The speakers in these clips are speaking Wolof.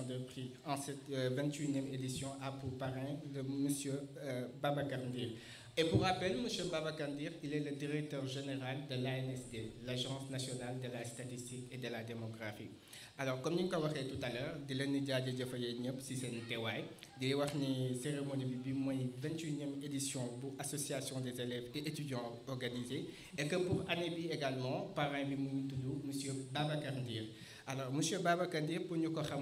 réalisation de prix en cette 21e édition a pour parrain le monsieur Babacar Ndir. Et pour rappel, M. Babacar Ndir, il est le directeur général de l'ANSD, l'Agence nationale de la statistique et de la démographie. Alors, comme nous l'avons dit tout à l'heure, de l'année si c'est une téwaï, de la cérémonie de 21e édition pour l'association des élèves et étudiants organisés, et que pour l'année également, parrain M. Babacar Ndir. Alors, M. Babacar Ndir, pour nous connaître,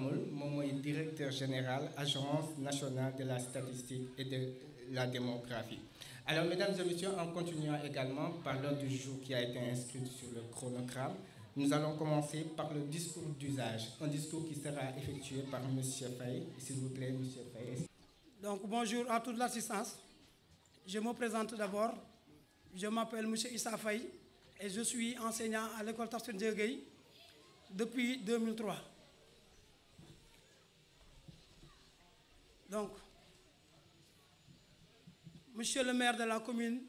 est directeur général, Agence nationale de la statistique et de la démographie. Alors, mesdames et messieurs, en continuant également par l'ordre du jour qui a été inscrit sur le chronogramme, nous allons commencer par le discours d'usage, un discours qui sera effectué par M. Faye. S'il vous plaît, M. Faye. Donc, bonjour à toute l'assistance. Je me présente d'abord. Je m'appelle M. Issa Faye et je suis enseignant à l'école Tafsir Diégueye depuis 2003. Donc, Monsieur le maire de la commune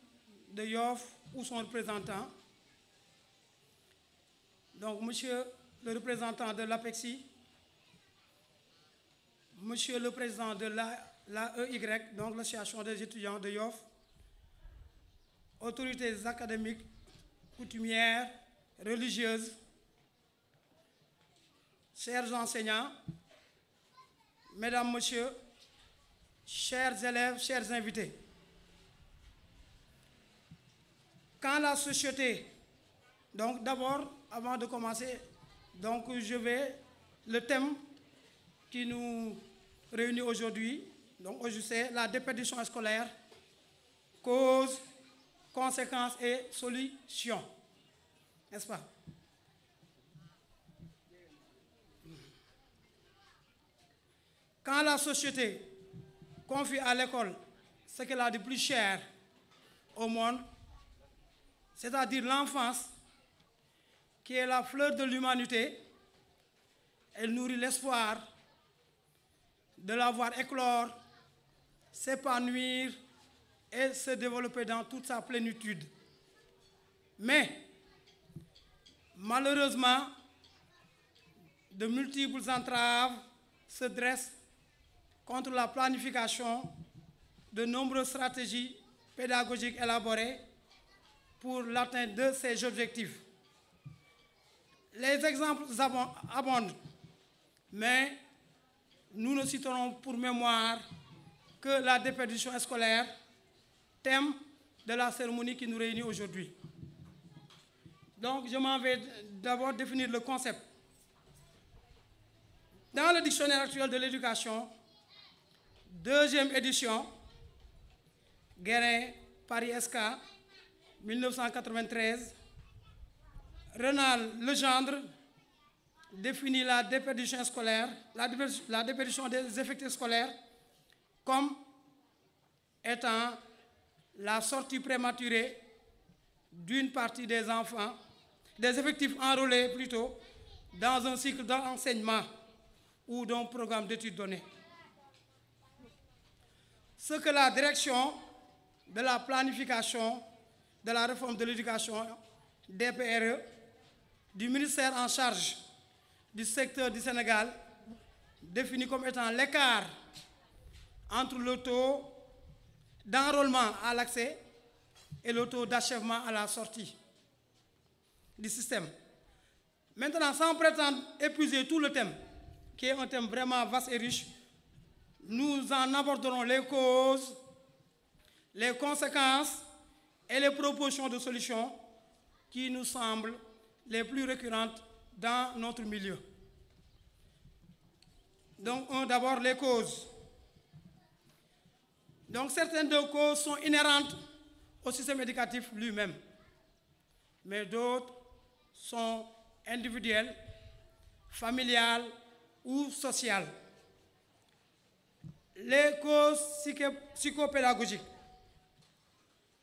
de Yoff ou son représentant, donc Monsieur le représentant de l'APEXI, Monsieur le président de l'AEY, donc l'association des étudiants de Yoff, autorités académiques, coutumières, religieuses, chers enseignants, mesdames, messieurs, chers élèves, chers invités. Quand la société, donc d'abord, avant de commencer, donc le thème qui nous réunit aujourd'hui, donc aujourd'hui c'est la déperdition scolaire, causes, conséquences et solutions, n'est-ce pas? Quand la société confie à l'école ce qu'elle a de plus cher au monde, c'est-à-dire l'enfance, qui est la fleur de l'humanité, elle nourrit l'espoir de la voir éclore, s'épanouir et se développer dans toute sa plénitude. Mais, malheureusement, de multiples entraves se dressent contre la planification de nombreuses stratégies pédagogiques élaborées pour l'atteinte de ces objectifs. Les exemples abondent, mais nous ne citerons pour mémoire que la déperdition scolaire, thème de la cérémonie qui nous réunit aujourd'hui. Donc, je m'en vais d'abord définir le concept. Dans le dictionnaire actuel de l'éducation, deuxième édition, Guérin, Paris SK, 1993, Renal Legendre définit la déperdition scolaire, la déperdition des effectifs scolaires comme étant la sortie prématurée d'une partie des enfants, des effectifs enrôlés plutôt, dans un cycle d'enseignement ou d'un programme d'études donné. Ce que la direction de la planification de la réforme de l'éducation, DPRE, du ministère en charge du secteur du Sénégal, définit comme étant l'écart entre le taux d'enrôlement à l'accès et le taux d'achèvement à la sortie du système. Maintenant, sans prétendre épuiser tout le thème, qui est un thème vraiment vaste et riche, nous en aborderons les causes, les conséquences et les propositions de solutions qui nous semblent les plus récurrentes dans notre milieu. Donc, d'abord, les causes. Donc, certaines de causes sont inhérentes au système éducatif lui-même, mais d'autres sont individuelles, familiales ou sociales. Les causes psychopédagogiques,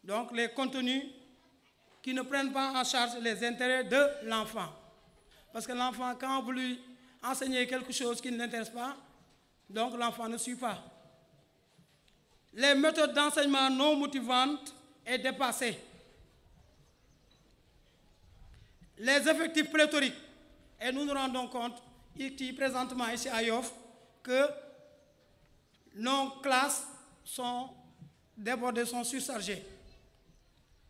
donc les contenus qui ne prennent pas en charge les intérêts de l'enfant. Parce que l'enfant, quand vous lui enseignez quelque chose qui ne l'intéresse pas, donc l'enfant ne suit pas. Les méthodes d'enseignement non motivantes et dépassées. Les effectifs pléthoriques. Et nous nous rendons compte, présentement ici à Yoff, que nos classes sont débordées, sont surchargées.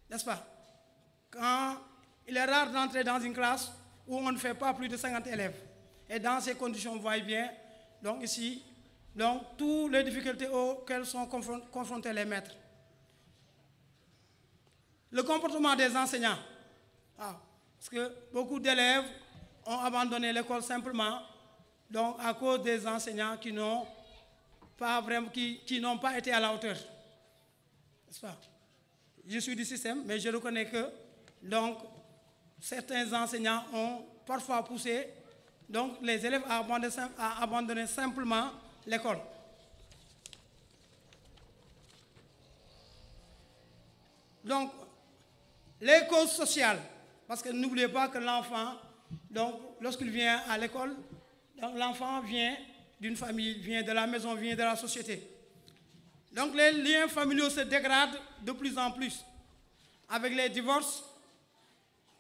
N'est-ce pas? Quand il est rare d'entrer dans une classe où on ne fait pas plus de 50 élèves. Et dans ces conditions, vous voyez bien, donc ici, donc, toutes les difficultés auxquelles sont confrontés les maîtres. Le comportement des enseignants. Parce que beaucoup d'élèves ont abandonné l'école simplement donc, à cause des enseignants qui n'ont pas été à la hauteur. N'est-ce pas? Je suis du système, mais je reconnais que donc, certains enseignants ont parfois poussé donc, les élèves à abandonner simplement l'école. Donc, les causes sociales, parce que n'oubliez pas que l'enfant, donc, lorsqu'il vient à l'école, l'enfant vient d'une famille, vient de la maison, vient de la société. Donc, les liens familiaux se dégradent de plus en plus, avec les divorces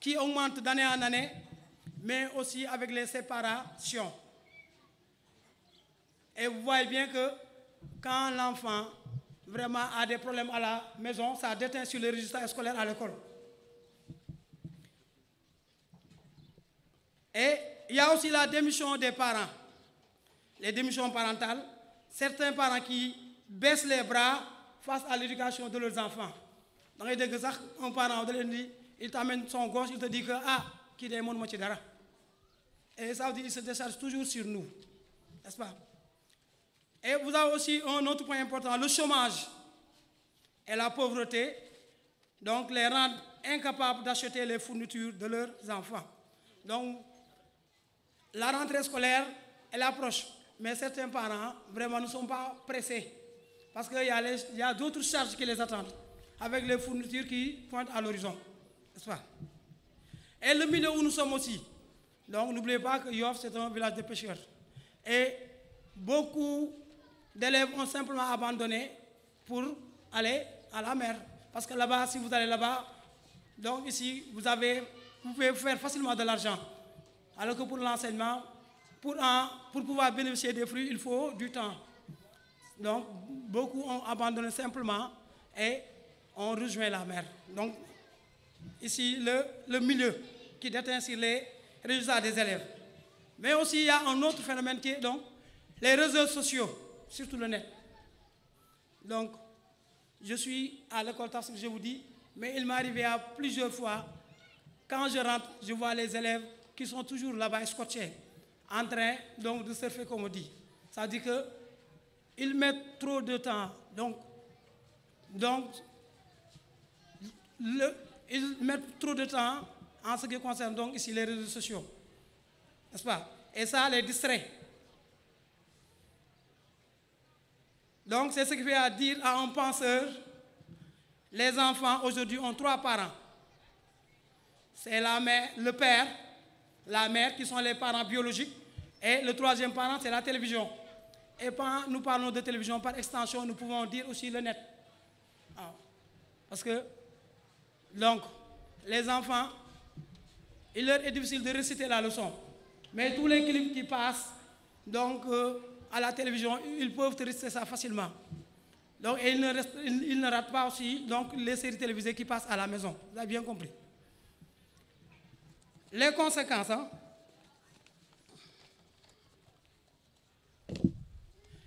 qui augmentent d'année en année, mais aussi avec les séparations. Et vous voyez bien que quand l'enfant vraiment a des problèmes à la maison, ça déteint sur les résultats scolaires à l'école. Et il y a aussi la démission des parents, les démissions parentales. Certains parents qui baissent les bras face à l'éducation de leurs enfants. Donc, un parent, il t'amène son gosse, il te dit que qui est mon moitié d'ara. Et ça veut dire qu'il se décharge toujours sur nous. N'est-ce pas? Et vous avez aussi un autre point important, le chômage et la pauvreté, donc les rendent incapables d'acheter les fournitures de leurs enfants. Donc, la rentrée scolaire, elle approche, mais certains parents, vraiment, ne sont pas pressés, parce qu'il y a d'autres charges qui les attendent, avec les fournitures qui pointent à l'horizon. N'est-ce pas? Et le milieu où nous sommes aussi. Donc, n'oubliez pas que Yoff, c'est un village de pêcheurs. Et beaucoup d'élèves ont simplement abandonné pour aller à la mer. Parce que là-bas, si vous allez là-bas, donc ici, vous pouvez faire facilement de l'argent. Alors que pour l'enseignement, pour pouvoir bénéficier des fruits, il faut du temps. Donc, beaucoup ont abandonné simplement et ont rejoint la mer. Donc, ici, le milieu qui déteint sur les résultats des élèves. Mais aussi, il y a un autre phénomène qui est donc les réseaux sociaux, surtout le net. Donc, je suis à l'école Tafsir, je vous dis, mais il m'est arrivé à plusieurs fois, quand je rentre, je vois les élèves qui sont toujours là-bas scotchés, en train donc, de surfer comme on dit. Ça veut dire qu'ils mettent trop de temps. Donc ils mettent trop de temps en ce qui concerne donc ici les réseaux sociaux. N'est-ce pas? Et ça les distrait. Donc c'est ce qui fait à dire à un penseur, les enfants aujourd'hui ont 3 parents. C'est la mère, le père, la mère qui sont les parents biologiques, et le 3e parent c'est la télévision. Et quand nous parlons de télévision, par extension, nous pouvons dire aussi le net. Parce que, donc, les enfants, il leur est difficile de réciter la leçon. Mais tous les clips qui passent donc, à la télévision, ils peuvent réciter ça facilement. Donc, et ils ne ratent pas aussi donc, les séries télévisées qui passent à la maison. Vous avez bien compris. Les conséquences,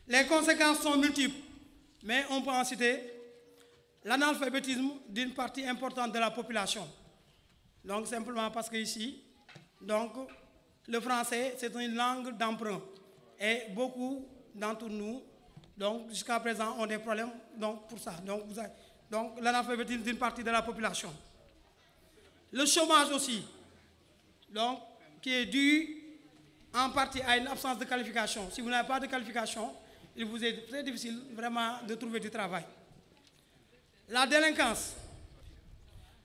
les conséquences sont multiples, mais on peut en citer l'analphabétisme d'une partie importante de la population. Donc simplement parce que ici, donc, le français, c'est une langue d'emprunt. Et beaucoup d'entre nous, donc jusqu'à présent, ont des problèmes donc, pour ça. Donc l'analphabétisme d'une partie de la population. Le chômage aussi, donc, qui est dû en partie à une absence de qualification. Si vous n'avez pas de qualification, il vous est très difficile vraiment de trouver du travail. La délinquance,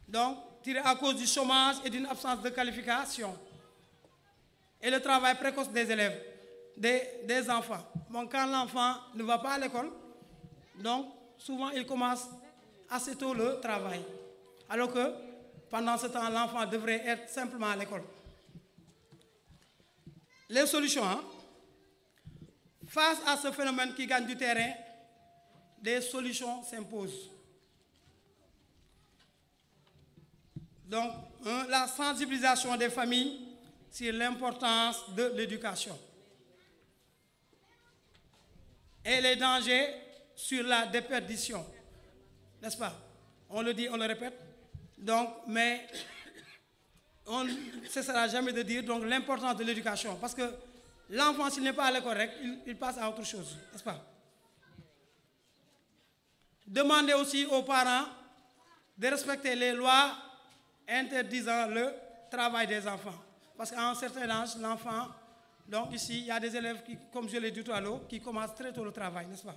donc, tirée à cause du chômage et d'une absence de qualification. Et le travail précoce des élèves, des enfants. Donc, quand l'enfant ne va pas à l'école, donc, souvent, il commence assez tôt le travail. Alors que, pendant ce temps, l'enfant devrait être simplement à l'école. Les solutions, face à ce phénomène qui gagne du terrain, des solutions s'imposent. Donc, la sensibilisation des familles sur l'importance de l'éducation et les dangers sur la déperdition, n'est-ce pas? On le dit, on le répète. Donc, mais on ne cessera jamais de dire donc l'importance de l'éducation, parce que l'enfant, s'il n'est pas à l'école, il passe à autre chose, n'est-ce pas? Demandez aussi aux parents de respecter les lois interdisant le travail des enfants. Parce qu'à un certain âge, l'enfant, donc ici, il y a des élèves qui, comme je l'ai dit tout à l'heure, qui commencent très tôt le travail, n'est-ce pas?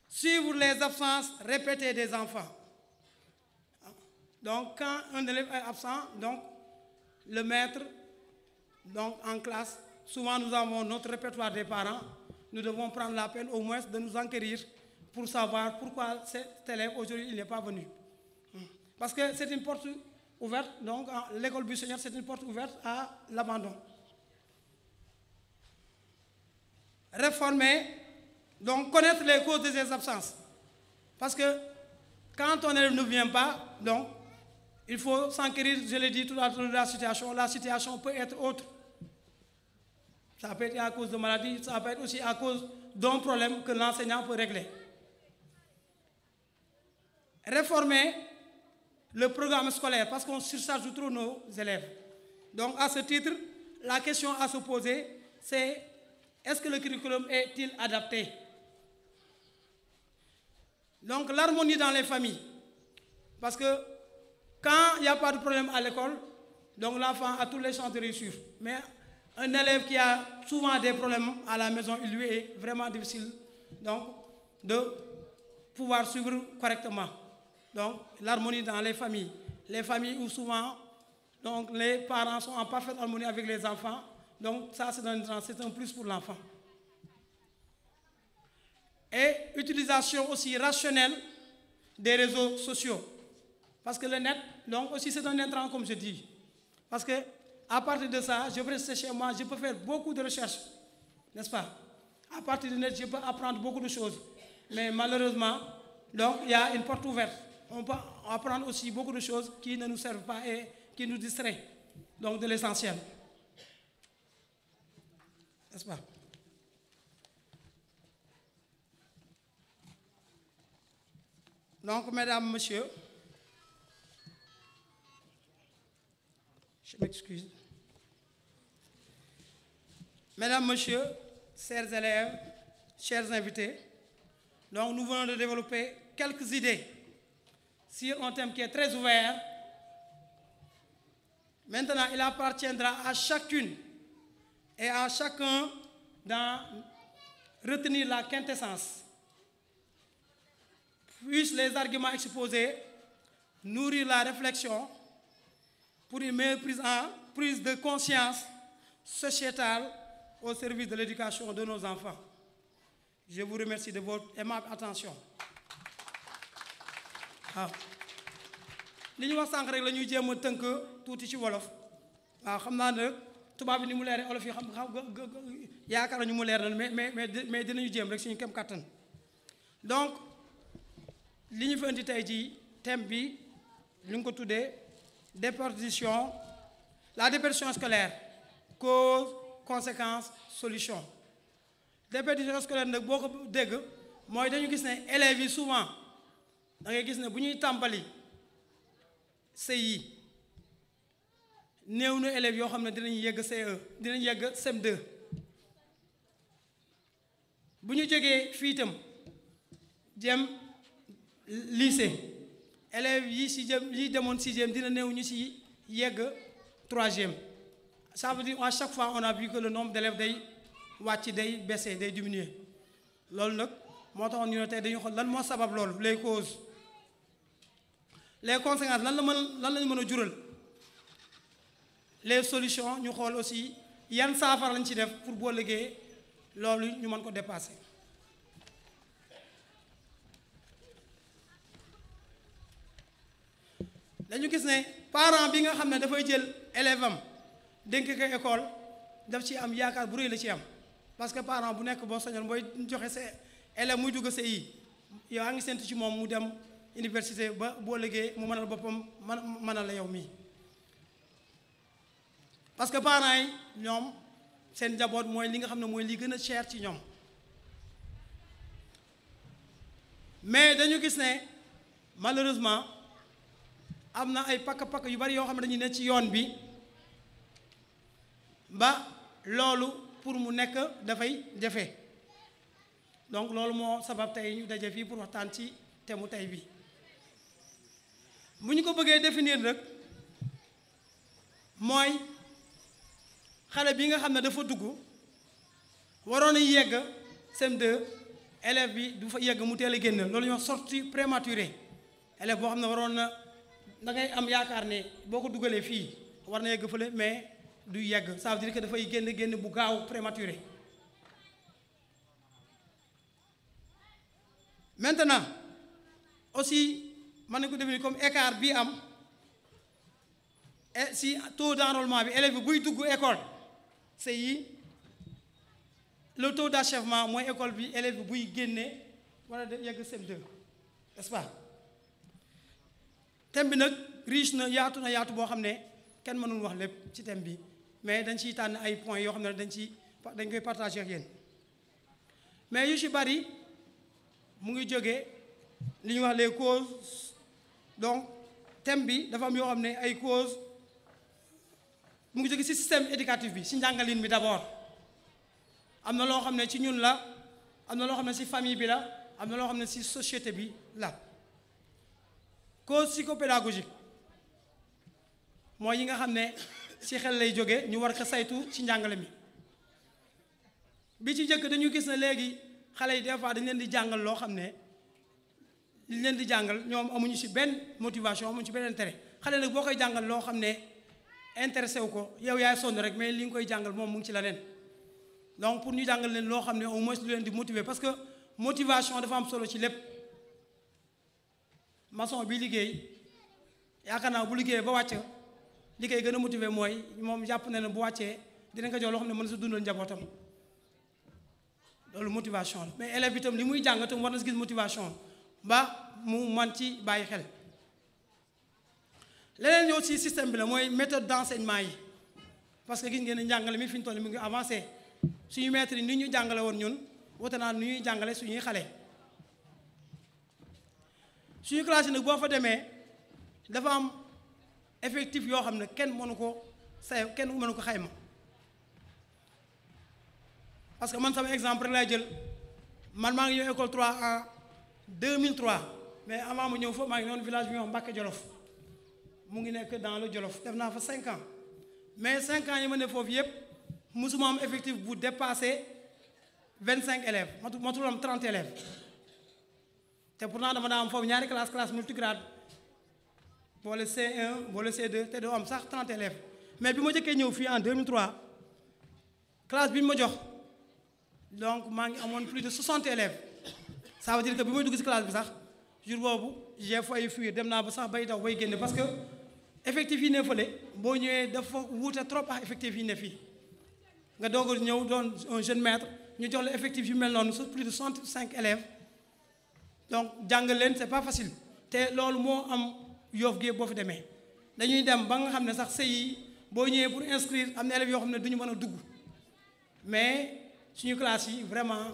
Suivre les absences répétées des enfants. Donc, quand un élève est absent, donc, le maître, donc, en classe, souvent nous avons notre répertoire des parents, nous devons prendre la peine au moins de nous enquérir pour savoir pourquoi cet élève aujourd'hui il n'est pas venu. Parce que c'est une porte ouverte, donc l'école buissonnière c'est une porte ouverte à l'abandon. Réformer, donc connaître les causes de ces absences. Parce que quand un élève ne vient pas, donc il faut s'enquérir, je l'ai dit tout à l'heure, de la situation peut être autre. Ça peut être à cause de maladie, ça peut être aussi à cause d'un problème que l'enseignant peut régler. Réformer le programme scolaire, parce qu'on surcharge trop nos élèves. Donc, à ce titre, la question à se poser, c'est est-ce que le curriculum est-il adapté? Donc, l'harmonie dans les familles. Parce que quand il n'y a pas de problème à l'école, donc l'enfant a tous les chances de réussir. Mais un élève qui a souvent des problèmes à la maison, il lui est vraiment difficile donc, de pouvoir suivre correctement. Donc, l'harmonie dans les familles. Les familles où souvent, donc, les parents sont en parfaite harmonie avec les enfants. Donc, ça, c'est un plus pour l'enfant. Et utilisation aussi rationnelle des réseaux sociaux. Parce que le net, donc, aussi, c'est un intrant, comme je dis. Parce que, à partir de ça, je peux rester chez moi, je peux faire beaucoup de recherches. N'est-ce pas? À partir du net, je peux apprendre beaucoup de choses. Mais malheureusement, donc, il y a une porte ouverte. On peut apprendre aussi beaucoup de choses qui ne nous servent pas et qui nous distraient, donc de l'essentiel. N'est-ce pas? Donc, mesdames, messieurs, je m'excuse. Mesdames, messieurs, chers élèves, chers invités, donc nous venons de développer quelques idées sur un thème qui est très ouvert. Maintenant, il appartiendra à chacune et à chacun d'en retenir la quintessence. Puissent les arguments exposés nourrir la réflexion pour une meilleure prise de conscience sociétale au service de l'éducation de nos enfants. Je vous remercie de votre aimable attention. waaw li ñu wax sànq rek la ñuy jéem a tënk tuuti ci wolof waaw xam naa ne tubaab bi ni mu leeree olof yi xam yaakaar nañu mu leer na mais dinañu jéem rek suñu kem kàttan donc li ñu fi indi tey jii thème bi ñu ngi ko tuddee déperdition la déperdition scolaire cause conséquence solution déperdition scolaire nag boo ko dégg mooy dañu gis ne élèves yi souvent da ngay gis ne bu ñuy tàmbali CI néew na élèves yoo xam ne dinañ yegg CE dinañ yegg CM2 bu ñu jógee fii itam jëm lycée élèves yi si jëm yi demoon 6e dina néew ñu si yegg 3e ça veut dire à chaque fois on a vu que le nombre d'élèves day wàcc day baisser day diminuer loolu nag moo taxoon ñu ne tey dañu xool lan moo sabab loolu les causes les conséquences lan lañu mën a jural les solutions ñu xool aussi yan saafara lañ ci def pour boo liggéey loolu ñu mën ko dépasser. dañu gis ne parent bi nga xam ne dafay jël élève am dénk ko école daf ci am yaakaar bu rëy la ci am parce que parent bu nekk boo sañoon booy joxe sa élève muy dugg CI yow a ngi séntu ci moom mu dem université ba boo liggéey mu mënal boppam mënal la yow mii parce que parents yi ñoom seen njaboot mooy li nga xam ne mooy li gën a cher ci ñoom mais dañu gis ne malheureusement am na ay pakk-pakk yu bari yoo xam ne dañu ne ci yoon bi ba loolu pour mu nekk dafay jafe donc loolu moo sabab tey ñu daje fii pour waxtaan ci thème mu tey bi bu ñu ko bëggee définir nag mooy xale bi nga xam ne dafa dugg waroon a yegg CM2 élève bi du fa yegg mu teel a génn loolu ñuy wax sortie prématurée élève boo xam ne waroon na da ngay am yaakaar ne boo ko dugalee fii war na yegg fële mais du yegg ça veut dire que dafay génn bu gaaw prématuré maintenant aussi mën nañu ko définir comme écart bi am si taux d'enrôlement bi élève bi buy dugg école CI le taux d'achèvement mooy école bi élève bi buy génne wala de yegg CM2 n'est-ce pas thème bi nag riche na yaatu boo xam ne kenn mënul wax lépp ci thème bi mais dañ ciy tànn ay points yoo xam ne dañ koy partager ak yéen mais yu ci bari mu ngi jógee li ñuy wax les causes donc thème bi dafa am yoo xam ne ay causes mu ngi jóge ci système éducatif bi ci njàngalin bi d'abord am na loo xam ne ci ñun la am na loo xam ne ci famille bi la am na loo xam ne ci société bi la cause psychopédagogique mooy yi nga xam ne ci xel lay jóge ñu war ko saytu ci njàngale mi bi ci jëkk dañu gis ne léegi xale yi des fois dañ leen di jàngal loo xam ne li leen di jàngal ñoom amuñu ci benn motivation amuñu ci benn intérêt xale nag boo koy jàngal loo xam ne intéressé wu ko yow yaay sonn rek mais li nga koy jàngal moom mu ngi ci leneen donc pour ñu jàngal leen loo xam ne au moins lu leen di motiver parce que motivation dafa am solo ci lépp maçon bi liggéey yaakaar naa bu liggéeyee ba wàcc li koy gën a motiver mooy moom jàpp na ne bu wàccee dinañ ko jox loo xam ne mën na sa dundal njabootam loolu motivation la mais élève itam li muy jàng itam war na si gis motivation ba mu man ci bàyyi xel leneen ñëw ci système bi la mooy méthode d'enseignement yi parce que gis ngeen ne njàngale mi fi ñu toll mi ngi avancé suñu maître yi ni ñu jàngale woon ñun wote naa ni ñuy jàngale suñuy xale suñu classe yi nag boo fa demee dafa am effectif yoo xam ne kenn mënu ko xayma parce que man sama exemple rek laay jël man maa ngi ñëw école 3 en 2003 mais avant mu ñëw fa maa ngi noonu village bi ñuy wax Mbacke Jolof mu ngi nekk dans le Jolof def naa fa 5 ans mais 5 ans yi ma ne foofu yëpp musuma am effectif bu dépassé 25 élèves matul am 30 élèves te pourtant dama daa am foofu ñaari classe multigrade boole C1 boole C2 te doo am sax 30 élèves mais bi ma jëkkee ñëw fii en 2003 classe bi ma jox donc maa ngi amoon plus de 60 élèves ça veut dire que bi may dugg ci classe bi sax jour boobu j'ai failli fuir dem naa ba sax bay daw bay génn parce que effectif yi ne fële boo ñëwee dafa wuute trop ak effectif yi ne fii nga doog a ñëw doon un jeune maître ñu jox la effectif yu mel noonu sur plus de 65 élèves donc jàngal leen c'est pas facile te loolu moo am Yoff gi boo fi demee dañuy dem ba nga xam ne sax CI boo ñëwee pour inscrire am na élèves yoo xam ne duñu mën a dugg mais suñu classe yi vraiment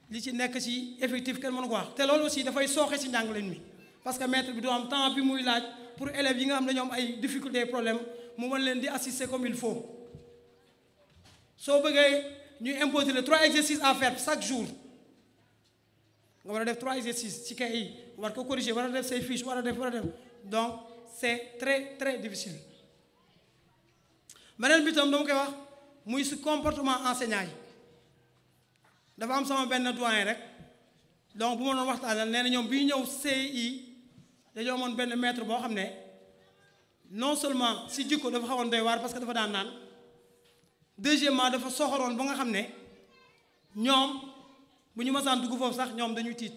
li ci nekk ci effectif kenn mënu ko wax te loolu aussi dafay sooxe ci njàngaleen mi parce que maître bi du am temps bi muy laaj pour élèves yi nga xam ne ñoom ay difficultés problème mu mën leen di assister comme il faut soo bëggee ñuy imposer les 3 exercices à faire chaque jour nga war a def 3 exercices ci kay yi war ko corriger war a def say fiches war a def donc c'est très très difficile beneen bi tam dama koy wax muy si comportement enseignant yi dafa am sama benn doyen rek donc bu ma doon waxtaanal nee na ñoom bi ñëw CI dañoo amoon benn maître boo xam ne non seulement si jikko dafa xawoon doy waar parce que dafa daan naan deuxièmement dafa soxoroon ba nga xam ne ñoom bu ñu masaan dugg foofu sax ñoom dañuy tiit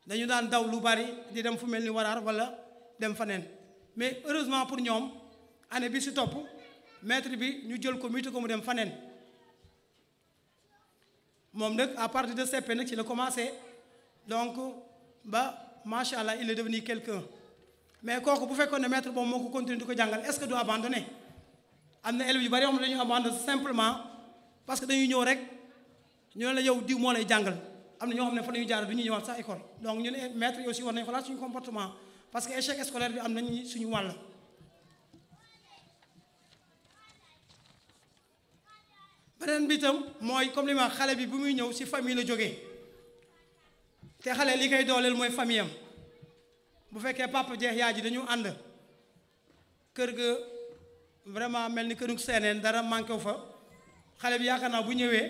dañu daan daw lu bari di dem fu mel ni Waraar wala dem faneen mais heureusement pour ñoom année bi si topp maître bi ñu jël ko muté ko mu dem faneen moom nag à partir de CP nag ci la commencé donc ba macha allah il est devenu quelqu'un mais kooku bu fekkoon ne maître boobu moo ko continuer di ko jàngal est-ce que du abandonné am na élèves yu bari yoo xam ne dañuy abandonné simplement parce que dañuy ñëw rek ñu ne la yow diw moo lay jàngal am na ñoo xam ne fa la ñuy jaar du ñuy ñëwaat sax école donc ñu ne maître yi aussi war nañu xalaat suñu comportement parce que échec scolaire bi am nañu suñu wàll. beneen bi itam mooy comme li ma xale bi bu muy ñëw ci famille la jógee te xale li koy dooleel mooy famille am bu fekkee papa jeex yaay ji dañu ànd kër ga vraiment mel ni këru seeneen dara manqué wu fa xale bi yaakaar naa bu ñëwee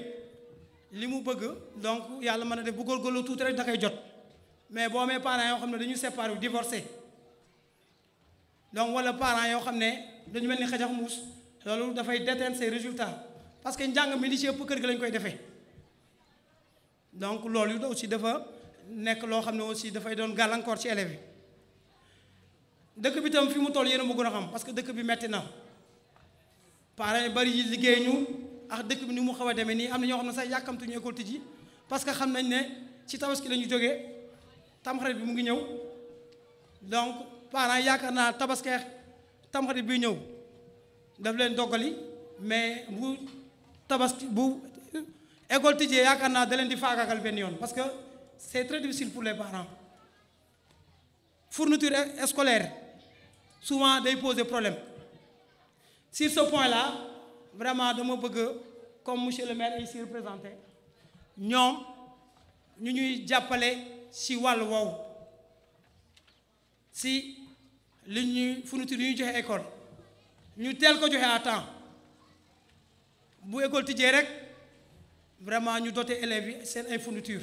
li mu bëgg donc yàlla mën a def bu góorgóorlu tuuti rek da koy jot mais boo amee parents yoo xam ne dañu séparé divorcé donc wala parents yoo xam ne dañu mel ni xajax muus loolu dafay déteindre ses résultats parce que njàng mi li ci ëpp kër gi lañ koy defee donc loolu aussi dafa nekk loo xam ne aussi dafay doon gàllankoor ci élèves yi dëkk bi tam fi mu toll yéen a ma gën a xam parce que dëkk bi metti na parents yi bari yi liggéey ñu ak dëkk bi ni mu xaw a demee nii am na ñoo xam ne sax yàkkamtu ñu école tijji parce que xam nañ ne ci tabaski la ñu jógee tamxarit bi mu ngi ñëw donc parents yi yaakaar naa tabaskeex tamxarit bi ñëw daf leen doggali mais bu tabaski bu école tijjee yaakaar naa da leen di faagaagal benn yoon parce que c'est très difficile pour les parents fourniture scolaire souvent day poser problème sur ce point là vraiment dama bëgg comme monsieur le maire est ici représenté ñoom ñu ñuy jàppale ci wàll woowu ci li ñuy fourniture yi ñuy joxe école ñu teel ko joxe à temps bu école tijjee rek vraiment ñu doter élèves yi seen ay fourniture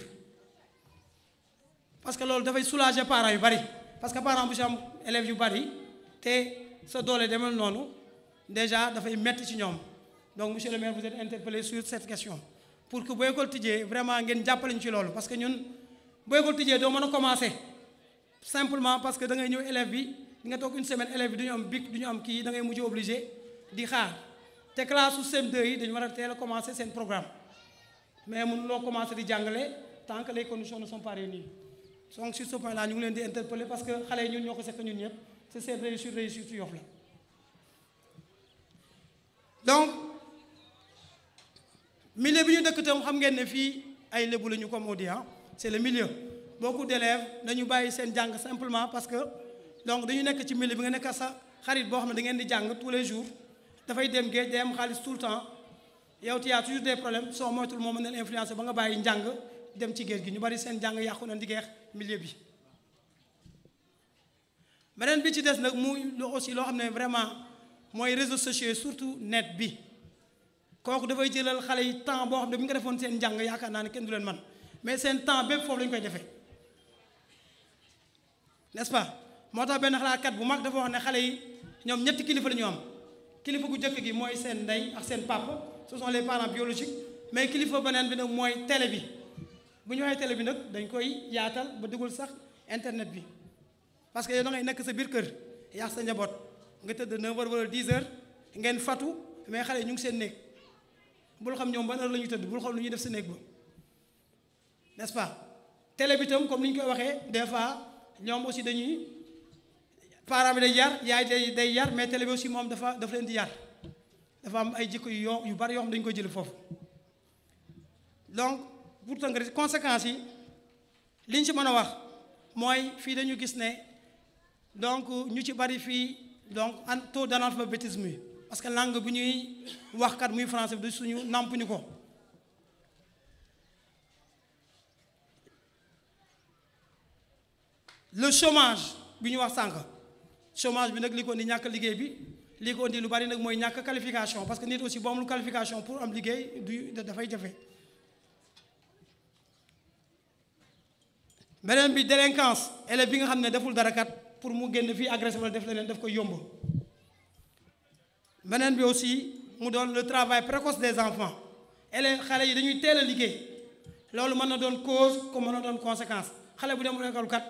parce que loolu dafay soulager parents yu bari parce que parents bu ci am élèves yu bari te sa doole demel noonu déjà dafay metti ci ñoom donc monsieur le maire vous êtes interpellé sur cette question pour que bu école tijjee vraiment ngeen jàppale ñu ci loolu parce que ñun bu école tijjee doo mën a commencer simplement parce que da ngay ñëw élève bi di nga toog une semaine élève bi du ñu am bic du ñu am kii da ngay mujj obligé di xaar te classe su CM2 yi dañu war a teel a commencer seen programme mais mënuloo commencer di jàngale tant que les conditions ne sont pas réunies donc sur ce point là ñu ngi leen di interpeller parce que xale yi ñun ñoo ko sekk ñun ñëpp c'est seen réussite Yoff la donc milieu bi ñu dëkk tam xam ngeen ne fii ay lébu la ñu comme on dit c'est le milieu beaucoup d'élèves dañu bàyyi seen jàng simplement parce que donc dañu nekk ci milieu bi nga nekk sa xarit boo xam ne da ngeen di jàng tous les jours dafay dem géej day am xaalis tout le temps yow tu as toujours des problèmes soo moytul moo mën na influencer ba nga bàyyi njàng dem ci géej gi ñu bari seen jàng yàqu na di geex milieu bi beneen bi ci des nag muy aussi loo xam ne vraiment mooy réseaux sociaux surtout net bi kooku dafay jëlal xale yi temps boo xam ne bu ñu ko defoon seen njàng yaakaar naa ne kenn du leen man mais seen temps bépp foofu la ñu koy defee n'est-ce pas moo tax benn xalaatkat bu mag dafa wax ne xale yi ñoom ñetti kilifa la ñu am kilifa gu jëkk gi mooy seen ndey ak seen papa ce sont les parents biologiques mais kilifa beneen bi nag mooy télé bi bu ñu waxee télé bi nag dañ koy yaatal ba dugal sax internet bi parce que yow da ngay nekk sa biir kër yaa sa njaboot nga tëdd 9h wala 10h ngeen fatu mais xale yi ñu ngi seen néeg bul xam ñoom ban heure la ñuy tëdd bul xam lu ñuy def sa néeg ba n'est-ce pas télé bi tam comme ni ñu koy waxee des fois ñoom aussi dañuy parent bi day yar yaay day yar mais télé bi aussi moom dafa leen di yar dafa am ay jikko yu bari yoo xam dañu koy jël foofu donc pour tënk rek conséquences yi li ñu ci mën a wax mooy fii dañu gis ne donc ñu ci bari fii donc taux d'analphabétisme yi parce que langue bu ñuy wax kat muy français bi du suñu nàmpuñu ko le chômage bi ñu wax sànq chômage bi nag li ko indi ñàkk liggéey bi li ko indi lu bari nag mooy ñàkk qualification parce que nit aussi boo amul qualification pour am liggéey du dafay jafe beneen bi délinquance élève bi nga xam ne deful dara kat pour mu génn fii agressé wala def leneen daf koy yomb beneen bi aussi mu doon le travail précoce des enfants élèves xale yi dañuy teel a liggéey loolu mën na doon cause comme mën na doon conséquence xale bu demul école kat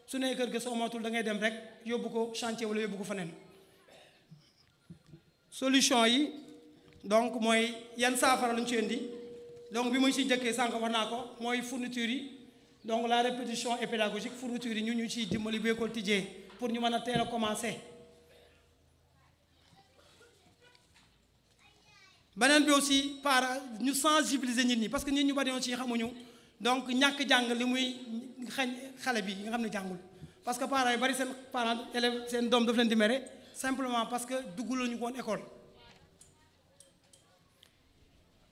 su nee kër ga soo mootul da ngay dem rek yóbbu ko chantier wala yóbbu ko feneen solution yi donc mooy yan saafara lañu ci indi donc bi muy si jëkkee sànq wax naa ko mooy fourniture yi donc la répétition est pédagogique fourniture yi ñu ciy dimbali bu école tijjee pour ñu mën a teel a commencer. beneen bi aussi par ñu sensibiliser nit ñi parce que nit ñu bari aussi xamuñu donc ñàkk jàng li muy xañ xale bi nga xam ne jàngul parce que parents yu bari seen parents élèves seen doom daf leen di mere simplement parce que dugguluñu ko woon école.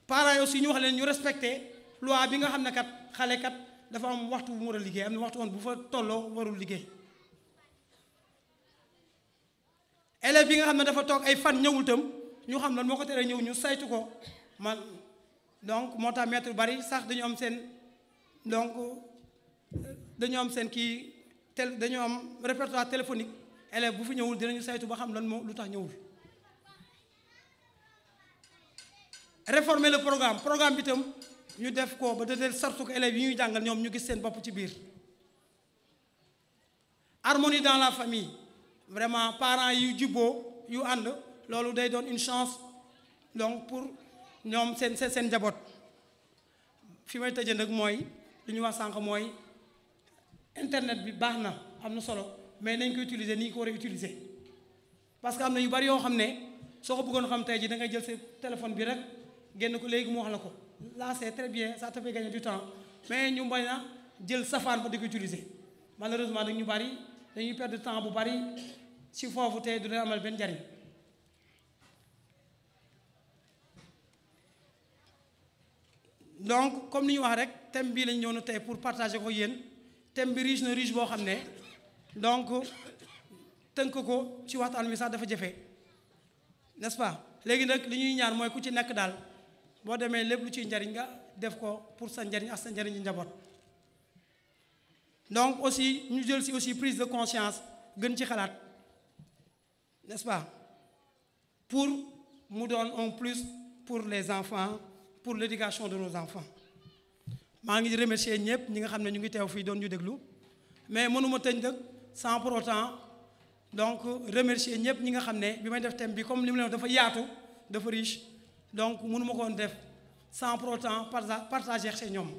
parents yi aussi ñu wax leen ñu respecté loi bi nga xam ne kat xale kat dafa am waxtu bu mu war a liggéey am na waxtu woon bu fa tolloo warul liggéey. élève bi nga xam ne dafa toog ay fan ñëwul tam ñu xam lan moo ko teree ñëw ñu saytu ko man donc moo tax maître bari sax dañu am seen donc dañu am seen kii dañu am répertoire téléphonique élève bu fi ñëwul dinañu saytu ba xam lan moo lu tax ñëwul. réformer le programme bi tam ñu def ko ba de telle sorte que élèves yi ñuy jàngal ñoom ñu gis seen bopp ci biir. harmonie dans la famille vraiment parents yu jubboo yu ànd loolu day doon une chance donc pour ñoom seen njaboot. fi may tëjee nag mooy lu ñu wax sànq mooy internet bi baax na am na solo mais nañ ko utiliser ni ñu ko war a utiliser parce que am na yu bari yoo xam ne soo ko bëggoon xam tey ji da ngay jël sa téléphone bi rek génn ko léegi mu wax la ko là c'est très bien ça te fait gagner du temps mais ñu bañ a jël safaan ba di ko utiliser malheureusement dañu bari dañuy perdre temps bu bari ci foofu tey du leen amal benn njariñ. donc comme ni ñu wax rek thème bii lañ ñëw na tey pour partager ko yéen thème bi riche na riche boo xam ne donc tënk ko ci waxtaan wi sax dafa jafe n'est-ce pas léegi nag li ñuy ñaan mooy ku ci nekk daal boo demee lépp lu ciy njariñ nga def ko pour sa njariñ ak sa njariñ ci njaboot. donc aussi ñu jël si aussi prise de conscience gën ci xalaat n'est-ce pas pour mu doon un plus pour les enfants. pour l'éducation de nos enfants maa ngi remercier ñëpp ñi nga xam ne ñu ngi teew fii doon ñu déglu mais mënuma tëj nag sans pour autant donc remercier ñëpp ñi nga xam ne bi may def thème bi comme li mu leen dafa yaatu dafa riche donc mënuma ko woon def sans pour autant partager chez ñoom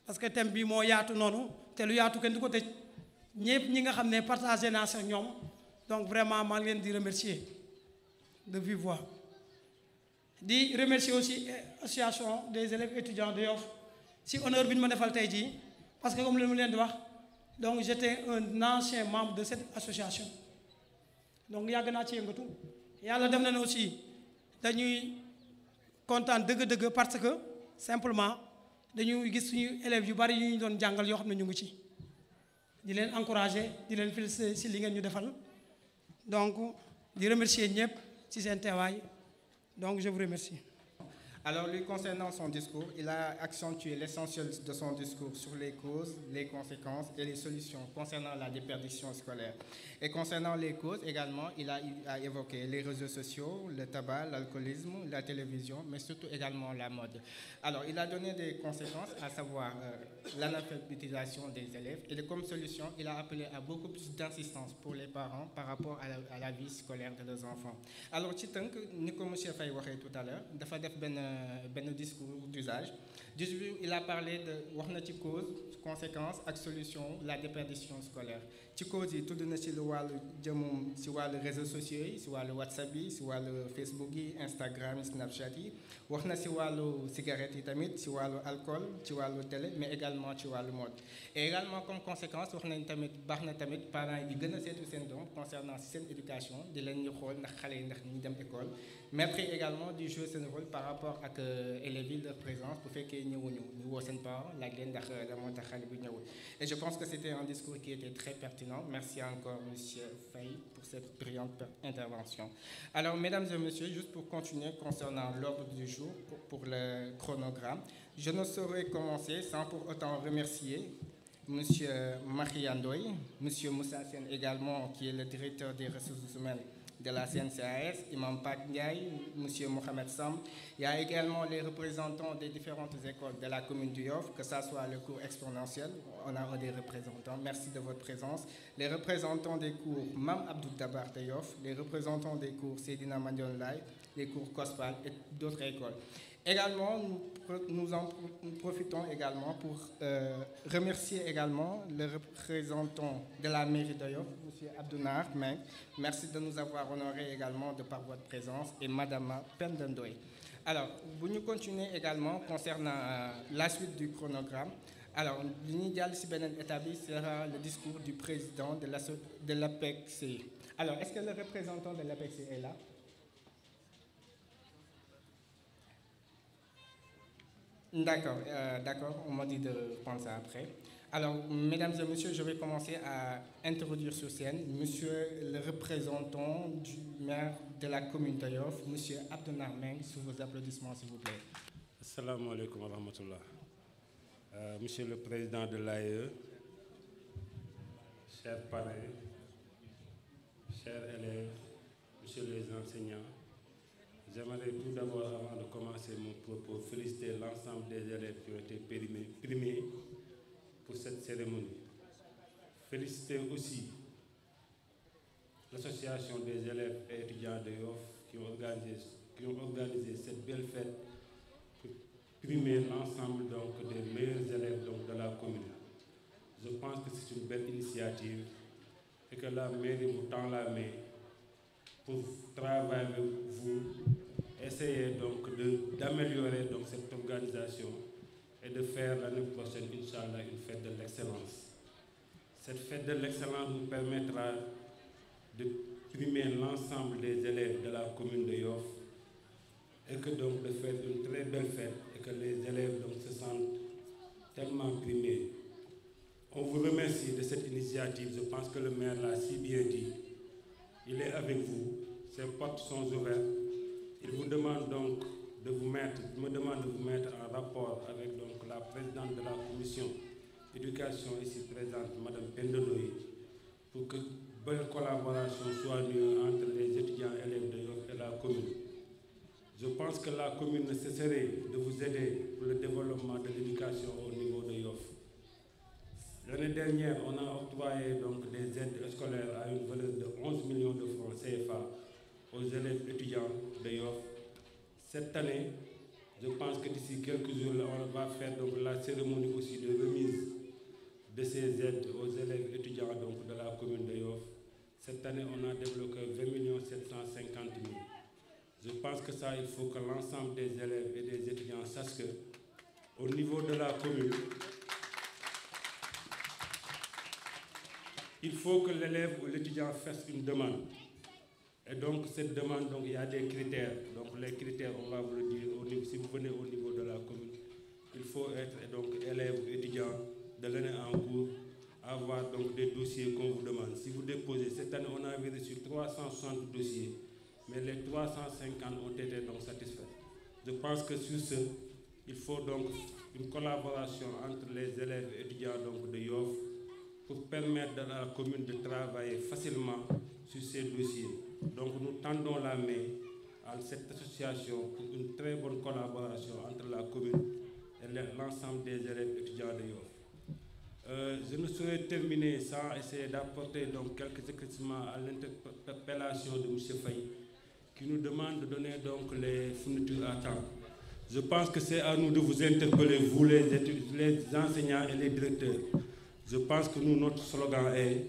parce que thème bi moo yaatu noonu te lu yaatu kenn du ko tëj ñëpp ñi nga xam ne partager naa chez ñoom donc vraiment maa ngi leen di remercier de vive voix. di remercier aussi association des élèves étudiants de Yoff si honneur bi ñu ma defal tey jii parce que comme li mu leen di wax donc j'étais un ancien membre de cette association donc yàgg naa ci yëngatu yàlla def na ne aussi dañuy kontaan dëgg-dëgg parce que simplement dañuy gis suñu élèves yu bari yu ñu doon jàngal yoo xam ne ñu ngi ci di leen encourager di leen féliciter si li ngeen ñu defal donc di remercier ñëpp ci seen teewaay. Donc, je vous remercie. Alors, lui, concernant son discours, il a accentué l'essentiel de son discours sur les causes, les conséquences et les solutions concernant la déperdition scolaire. Et concernant les causes également, il a évoqué les réseaux sociaux, le tabac, l'alcoolisme, la télévision, mais surtout également la mode. Alors, il a donné des conséquences, à savoir l'analphabétisation des élèves. Et comme solution, il a appelé à beaucoup plus d'insistance pour les parents par rapport à la vie scolaire de leurs enfants. Alors, ci tënk ni ko monsieur Faye waxee tout à l'heure dafa def benn discours d'usage. Il a parlé de wax na ci cause, conséquences ak solution la déperdition scolaire. Ci cause yi tudd na ci lu wàllu jëmum ci wàllu réseaux sociaux yi ci wàllu WhatsApp yi ci wàllu Facebook yi Instagram yi Snapchat yi wax na ci wàllu cigarette yi tamit ci wàllu alcool ci wàllu télé mais également ci wàllu mode. Et également comme conséquence wax nañ tamit baax na tamit parents yi gën a seetu seen doom concernant seen éducation di leen ñu xool ndax xale yi ndax ñu dem école. Maître yi également di jouer seen rôle par rapport ak élèves yi leur présence bu fekkee ñëwuñu ñu woo seen parents laaj leen ndax la moo tax xale bi ñëwul. Et je pense que c'était un discours qui était très pertinent. Merci encore monsieur Faye pour cette brillante intervention. Alors mesdames et messieurs, juste pour continuer concernant l'ordre du jour pour le chronogramme, je ne saurais commencer sans pour autant remercier monsieur Maria Ndoye, monsieur Moussa Sène également qui est le directeur des ressources humaines de la CNCAS, Imam Pak Ndiaye, monsieur Mohamed Sam. Il y a également les représentants des différentes écoles de la commune du Yoff, que ce soit le cours exponentiel, on a des représentants, merci de votre présence. Les représentants des cours Mam Abdou Dabar de Yoff, les représentants des cours Seydina Mandion Lai, les cours COSPAL et d'autres écoles. Également, nous en profitons également pour remercier également le représentant de la mairie de Yoff, M. Abdounar Meng. Merci de nous avoir honorés également de par votre présence, et Madame Penda Ndoye. Alors, vous nous continuez également concernant la suite du chronogramme. Alors, l'initial si bien établi sera le discours du président de l'APECCI. Alors, est-ce que le représentant de l'APECCI est là? D'accord, on m'a dit de prendre ça après. Alors, mesdames et messieurs, je vais commencer à introduire sur scène monsieur le représentant du maire de la commune de Yoff, monsieur Abdounar Meng, sous vos applaudissements, s'il vous plaît. Assalamu alaikum wa rahmatullah. Monsieur le président de l'AE, chers parrains, chers élèves, monsieur les enseignants, j'aimerais tout d'abord, avant de commencer mon propos, féliciter l'ensemble des élèves qui ont été primés pour cette cérémonie. Féliciter aussi l'association des élèves et étudiants de Yoff qui ont organisé cette belle fête pour primer l'ensemble des meilleurs élèves de la commune. Je pense que c'est une belle initiative et que la mairie vous tend la main pour travailler avec vous, essayer d'améliorer cette organisation et de faire l'année prochaine, Inch'Allah, une fête de l'excellence. Cette fête de l'excellence nous permettra de primer l'ensemble des élèves de la commune de Yoff et que de faire une très belle fête et que les élèves se sentent tellement primés. On vous remercie de cette initiative. Je pense que le maire l'a si bien dit. Il est avec vous, ses portes sont ouvertes. Il vous demande donc de vous mettre en rapport avec la présidente de la commission éducation ici présente, Madame Penda Ndoye, pour que belle collaboration soit mieux entre les étudiants et élèves de Yoff et la commune. Je pense que la commune ne cesserait de vous aider pour le développement de l'éducation au niveau de Yoff. L'année dernière, on a octroyé des aides scolaires à une valeur de 11 millions de francs CFA aux élèves étudiants de Yoff. Cette année, je pense que d'ici quelques jours, on va faire la cérémonie aussi de remise de ces aides aux élèves étudiants de la commune de Yoff. Cette année, on a débloqué 20 750 000. Je pense que ça, il faut que l'ensemble des élèves et des étudiants sachent qu'au niveau de la commune, il faut que l'élève ou l'étudiant fasse une demande. Et donc, cette demande, il y a des critères. Donc, les critères, on va vous le dire, si vous venez au niveau de la commune, il faut être élève ou étudiant de l'année en cours, avoir des dossiers qu'on vous demande. Si vous déposez, cette année, on a reçu 360 dossiers, mais les 350 ont été satisfaits. Je pense que sur ce, il faut une collaboration entre les élèves et étudiants de Yoff pour permettre à la commune de travailler facilement sur ces dossiers. Donc nous tendons la main à cette association pour une très bonne collaboration entre la commune et l'ensemble des élèves étudiants de Yoff. Je ne saurais terminer sans essayer d'apporter quelques éclaircissements à l'interpellation de M. Faye qui nous demande de donner les fournitures à temps. Je pense que c'est à nous de vous interpeller, vous les enseignants et les directeurs. Je pense que nous, notre slogan est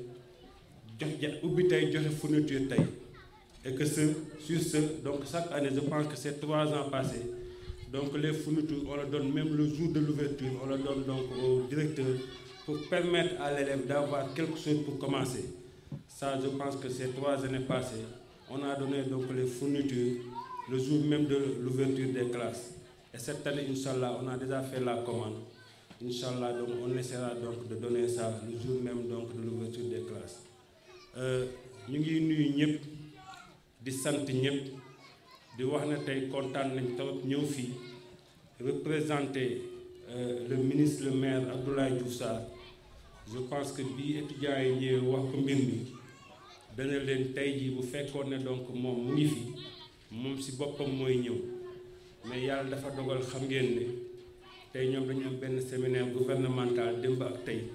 fourniture. Et que sur ce, chaque année, je pense que c'est 3 ans passés. Donc les fournitures, on le donne même le jour de l'ouverture, on le donne au directeur pour permettre à l'élève d'avoir quelque chose pour commencer. Ça, je pense que ces 3 années passées, on a donné les fournitures le jour même de l'ouverture des classes. Et cette année, Inch'Allah, on a déjà fait la commande. Inch'Allah, on essaiera de donner ça le jour même de l'ouverture des classes. Nous sommes di sant ñëpp di wax ne tey kontaan nañ trop ñëw fii représenter le ministre le maire Abdoulaye Diouf Sarr. Je pense que bii étudiants yi ñëwee wax ko mbir mi dana leen tey jii bu fekkoon ne moom mu ngi fi moom si boppam mooy ñëw mais yàlla dafa dogal xam ngeen ne tey ñoom dañu am benn séminaire gouvernemental démb ak tey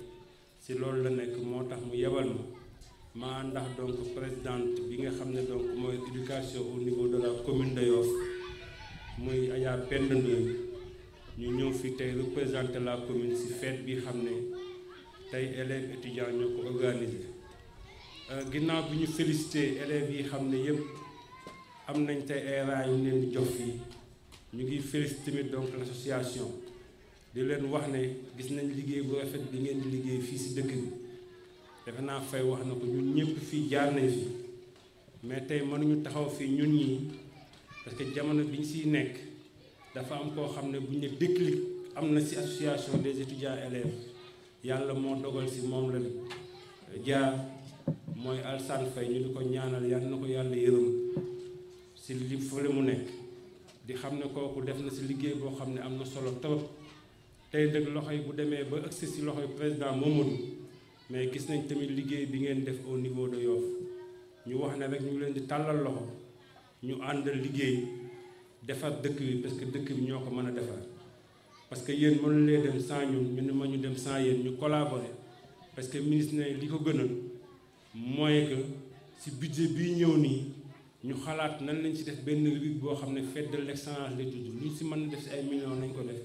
si loolu la nekk moo tax mu yebal ma ndax présidente bi nga xam ne mooy éducation au niveau de la commune de Yoff muy Adja Penda Ndoye ñu ñëw fi tey représenter la commune ci fête bi xam ne tey élèves étudiants ñoo ko organisé ginnaaw bi ñu félicité élèves yi xam ne yëpp am nañ tey ay raay yu leen di jox fii ñu ngi félicité tamit donc l'association di leen wax ne gis nañ liggéey bu rafet bi ngeen di liggéey fii ci dëkk bi defe naa fay wax na ko ñun ñëpp fii jaar nañ fi mais tey mënuñu taxaw fii ñun ñii parce que jamono bi ñu siy nekk dafa am koo xam ne bu ñu déclic am na ci association des étudiants élèves yàlla moo dogal ci moom la jaar mooy Alsane Faye ñu di ko ñaanal yàlla na ko yàlla yërëm ci li fële mu nekk di xam ne kooku def na ci liggéey boo xam ne am na solo trop tey dëgg loxo yi bu demee ba agsi ci loxoy président Mamadou mais gis nañ tamit liggéey bi ngeen def au niveau de Yoff ñu wax ne rek ñu ngi leen di tàllal loxo ñu àndal liggéey defar dëkk bi parce que dëkk bi ñoo ko mën a defar parce que yéen mënu lee dem sans ñun ñu ne ma ñu dem sans yéen ñu collaborer parce que ministre ne li ko gënal mooy que ci budget bii ñëw nii ñu xalaat nan lañ ci def benn rubrique boo xam ne fête de l'excellence lay tudd lu ñu ci mën a def ci ay millions nañ ko def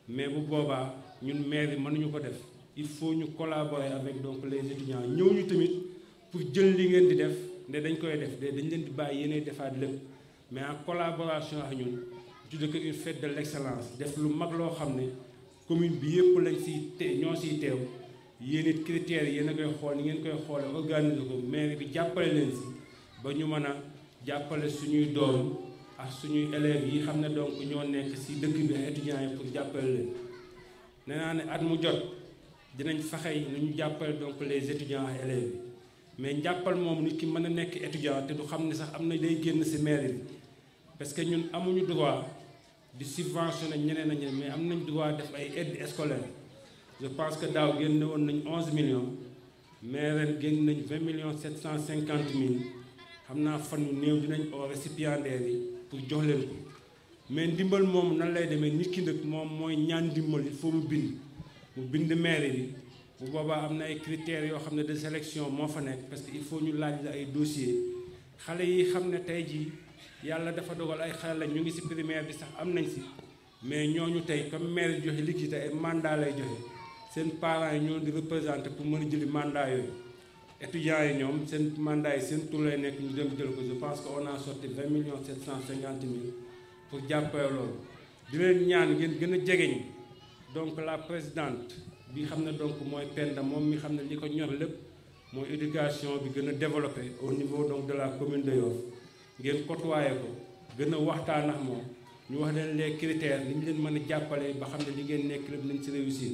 mais bu boobaa ñun maire yi mënuñu ko def il faut ñu collaborer avec donc les étudiants ñëw ñu tamit pour jël li ngeen di def ne dañ koy def dañ leen di bàyyi yéenay defaat lépp mais en collaboration ak ñun tudde ko une fête de l'excellence def lu mag loo xam ne commune bi yëpp lañ ciy ñoo ciy teew yéen it critères yi yéen a koy xool ni ngeen koy xoole organiser ko maire bi jàppale leen ci ba ñu mën a jàppale suñuy doom ak suñuy élèves yi xam ne donc ñoo nekk ci dëkk bi étudiants yi pour jàppale leen nee naa ne at mu jot dinañ fexe nu ñu jàppale donc les étudiants ak élèves yi mais njàppal moom nit ki mën a nekk étudiant te du xam ne sax am na day génn ci mairie bi parce que ñun amuñu droit di subventionner ñeneen ak ñeneen mais am nañ droit def ay aide scolaire je pense que daaw génne woon nañ 11 millions mais ren génn nañ 20 millions 750 mille xam naa fan yu néew dinañ oo récipiendaires yi pour jox leen ko mais ndimbal moom nan lay demee nit ki nag moom mooy ñaan ndimbal il faut mu bind mairie bi bu boobaa am na ay critères yoo xam ne de sélection moo fa nekk parce que il faut ñu laaj la ay dossiers xale yi xam ne tey jii yàlla dafa dogal ay xale la ñu ngi ci primaire bi sax am nañ ci mais ñooñu tey comme maire joxe liquide ay mandat lay joxe seen parents yi ñoo di représenter pour mën a jëli mandat yooyu étudiants yi ñoom seen mandat yi seen tur lay nekk ñu dem jël ko je pense que on a sorti 20 millions 750 mille pour jàppale loolu di leen ñaan ngeen gën a jegeñ donc la présidente bi xam ne donc mooy Penda moom mi xam ne li ko ñor lépp mooy éducation bi gën a développé au niveau donc de la commune de Yoff ngeen côtoyé ko gën a waxtaan ak moom ñu wax leen les critères li ñu leen mën a jàppale ba xam ne li ngeen nekk lépp nañ ci réussir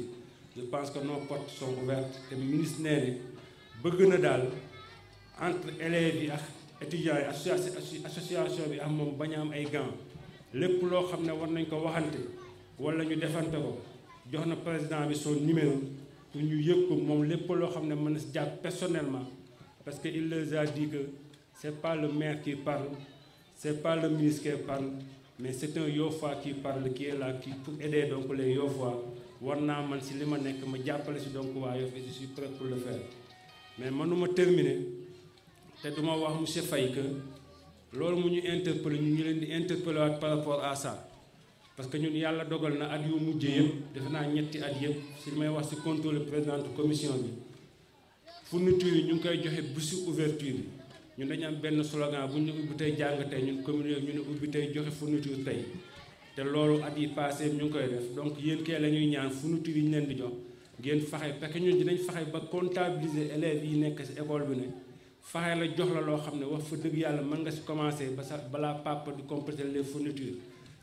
je pense que nos portes sont ouvertes te ministre nee na bëgg na daal entre élèves yi ak étudiants yi association bi ak moom bañ a am ay gants lépp loo xam ne war nañ ko waxante wala ñu defante ko jox na président bi son numéro pour ñu yëg ko moom lépp loo xam ne mën na si jàpp personnellement parce que il les a dit que c'est pas le maire qui parle c'est pas le ministre qui parle mais c'est un Yoffois qui parle qui est là qui pour aider donc les Yoffois war naa man si li ma nekk ma jàppale si donc waa Yoff je suis prêt pour le faire mais mënuma terminer te duma wax monsieur Faye que loolu mu ñu interpellé ñu leen di interpellé waat par rapport à ça parce que ñun yàlla dogal na at yu mujj yëpp defe naa ñetti at yëpp si may wax si contrôle présidente commission bi fourniture yi ñu ngi koy joxe bu si ouverture bi ñun dañu am benn slogan bu ñu ne ubbi tey jàng tey ñun commune ñu ne ubbi tey joxe fourniture tey te loolu at yi passé ñu ngi koy def donc yéen kay la ñuy ñaan fourniture yi ñu leen di jox ngeen faxe parce que ñun dinañ faxe ba comptabiliser élèves yi nekk si école bi ne faxe la jox la loo xam ne wax fa dëgg yàlla mën nga si commencer ba sax balaa papa di compléter les fournitures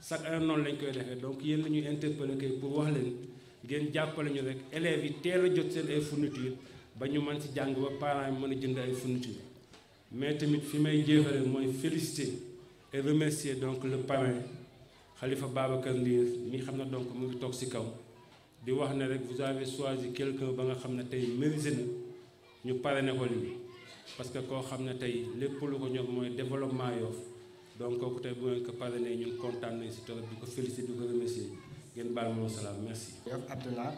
chaque année noonu lañ koy defee donc yéen la ñuy interpeller kay pour wax leen ngeen jàppale ñu rek élèves yi teel a jot seen ay fournitures ba ñu mën si jàng ba parents yi mën a jënd ay fournitures mais tamit fi may jeexale mooy féliciter et remercier donc le parrain Khalifa Babacar Ndir mi xam ne donc mu ngi toog si kaw di wax ne rek vous avez choisi quelqu'un ba nga xam ne tey mérité na ñu parrainé ko lii parce que koo xam ne tey lépp lu ko ñor mooy développement Yoff donc kooku tey bu ngeen ko parrainé ñun kontaan nañ si torop di ko féliciter di ko remercier ngeen baal ma salaam merci. Abdallah.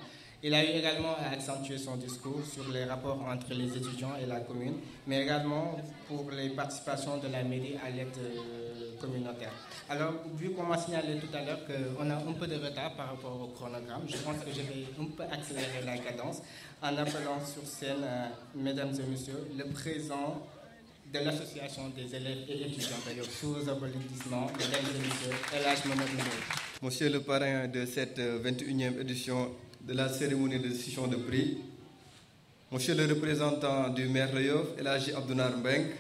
Il a eu également à accentuer son discours sur les rapports entre les étudiants et la commune, mais également pour les participations de la mairie à l'aide communautaire. Alors, vu qu'on m'a signalé tout à l'heure qu'on a un peu de retard par rapport au chronogramme, je pense que je vais un peu accélérer la cadence en appelant sur scène, mesdames et messieurs, le président de l'association des élèves et étudiants d'ailleurs sous applaudissements, mesdames et messieurs, El Hadj Mamadou Ndoye. Monsieur le parrain de cette 21e édition de la cérémonie de décision de prix, Monsieur le représentant du maire de Yoff, El Hadji Abdounar Mbengue,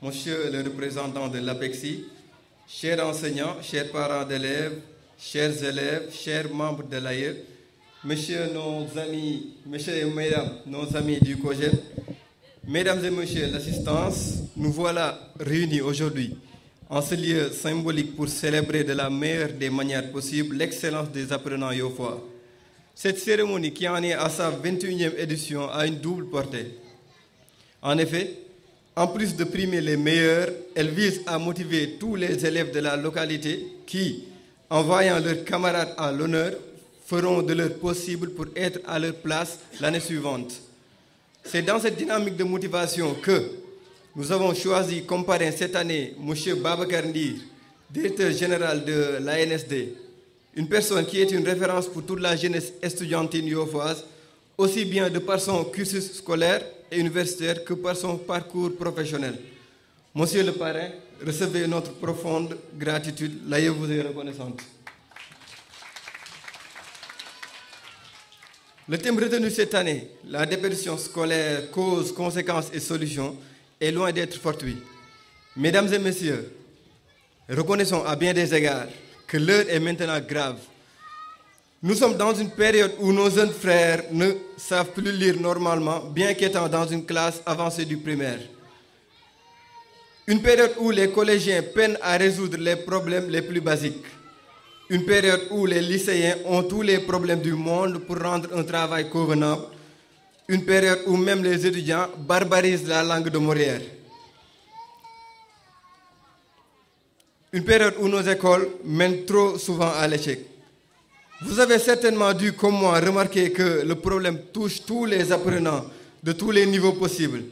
Monsieur le représentant de l'APEXI, chers enseignants, chers parents d'élèves, chers membres de l'AIE, messieurs et mesdames, nos amis du COJEN, mesdames et messieurs l'assistance, nous voilà réunis aujourd'hui en ce lieu symbolique pour célébrer de la meilleure des manières possibles l'excellence des apprenants yoffois. Cette cérémonie qui en est à sa 21e édition a une double portée. En effet, en plus de primer les meilleurs, elle vise à motiver tous les élèves de la localité qui, en voyant leurs camarades à l'honneur, feront de leur possible pour être à leur place l'année suivante. C'est dans cette dynamique de motivation que nous avons choisi comme parrain cette année M. Babacar Ndir, directeur général de l'ANSD, une personne qui est une référence pour toute la jeunesse estudiantine yoffoise, aussi bien de par son cursus scolaire et universitaire que par son parcours professionnel. Monsieur le parrain, recevez notre profonde gratitude. L'AIE vous est reconnaissante. Le thème retenu cette année, la déperdition scolaire, causes, conséquences et solutions, est loin d'être fortuit. Mesdames et messieurs, reconnaissons à bien des égards que l'heure est maintenant grave. Nous sommes dans une période où nos jeunes frères ne savent plus lire normalement, bien qu'étant dans une classe avancée du primaire. Une période où les collégiens peinent à résoudre les problèmes les plus basiques. Une période où les lycéens ont tous les problèmes du monde pour rendre un travail convenable. Une période où même les étudiants barbarisent la langue de Molière. Une période où nos écoles mènent trop souvent à l'échec. Vous avez certainement dû, comme moi, remarquer que le problème touche tous les apprenants de tous les niveaux possibles.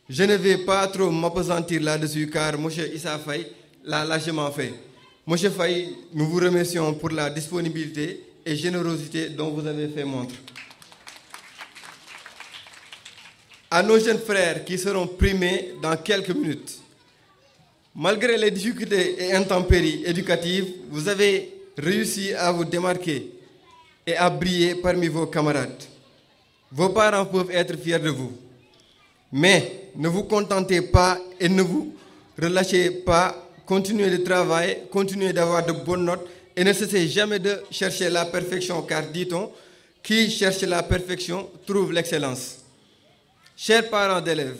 Je ne vais pas trop m'appesantir là-dessus car M. Issa Faye l'a largement fait. M. Faye, nous vous remercions pour la disponibilité et générosité dont vous avez fait montre. À nos jeunes frères qui seront primés dans quelques minutes, malgré les difficultés et intempéries éducatives, vous avez réussi à vous démarquer et à briller parmi vos camarades. Vos parents peuvent être fiers de vous. Mais ne vous contentez pas et ne vous relâchez pas. Continuez de travailler, continuez d'avoir de bonnes notes et ne cessez jamais de chercher la perfection, car dit-on, qui cherche la perfection trouve l'excellence. Chers parents d'élèves,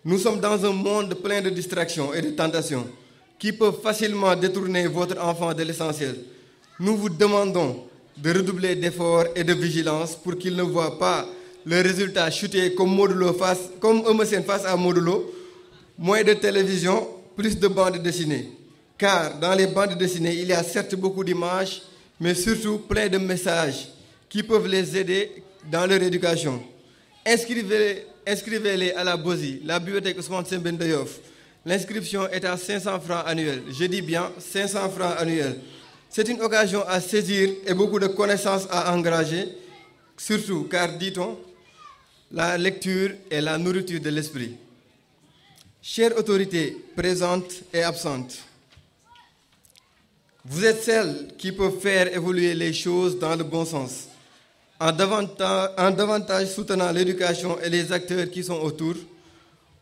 nous sommes dans un monde plein de distractions et de tentations qui peuvent facilement détourner votre enfant de l'essentiel. Nous vous demandons de redoubler d'efforts et de vigilance pour qu'il ne voit pas le résultat chuter comme Eumeu Sène face à Modulo, moins de télévision, plus de bandes dessinées. Car dans les bandes dessinées, il y a certes beaucoup d'images, mais surtout plein de messages qui peuvent les aider dans leur éducation. Inscrivez-les à la BOSI, la bibliothèque Ousmane Sembène de Yoff. L'inscription est à 500 francs annuels. Je dis bien 500 francs annuels. C'est une occasion à saisir et beaucoup de connaissances à engager, surtout car, dit-on, la lecture est la nourriture de l'esprit. Chères autorités présentes et absentes, vous êtes celles qui peuvent faire évoluer les choses dans le bon sens, en davantage soutenant l'éducation et les acteurs qui sont autour.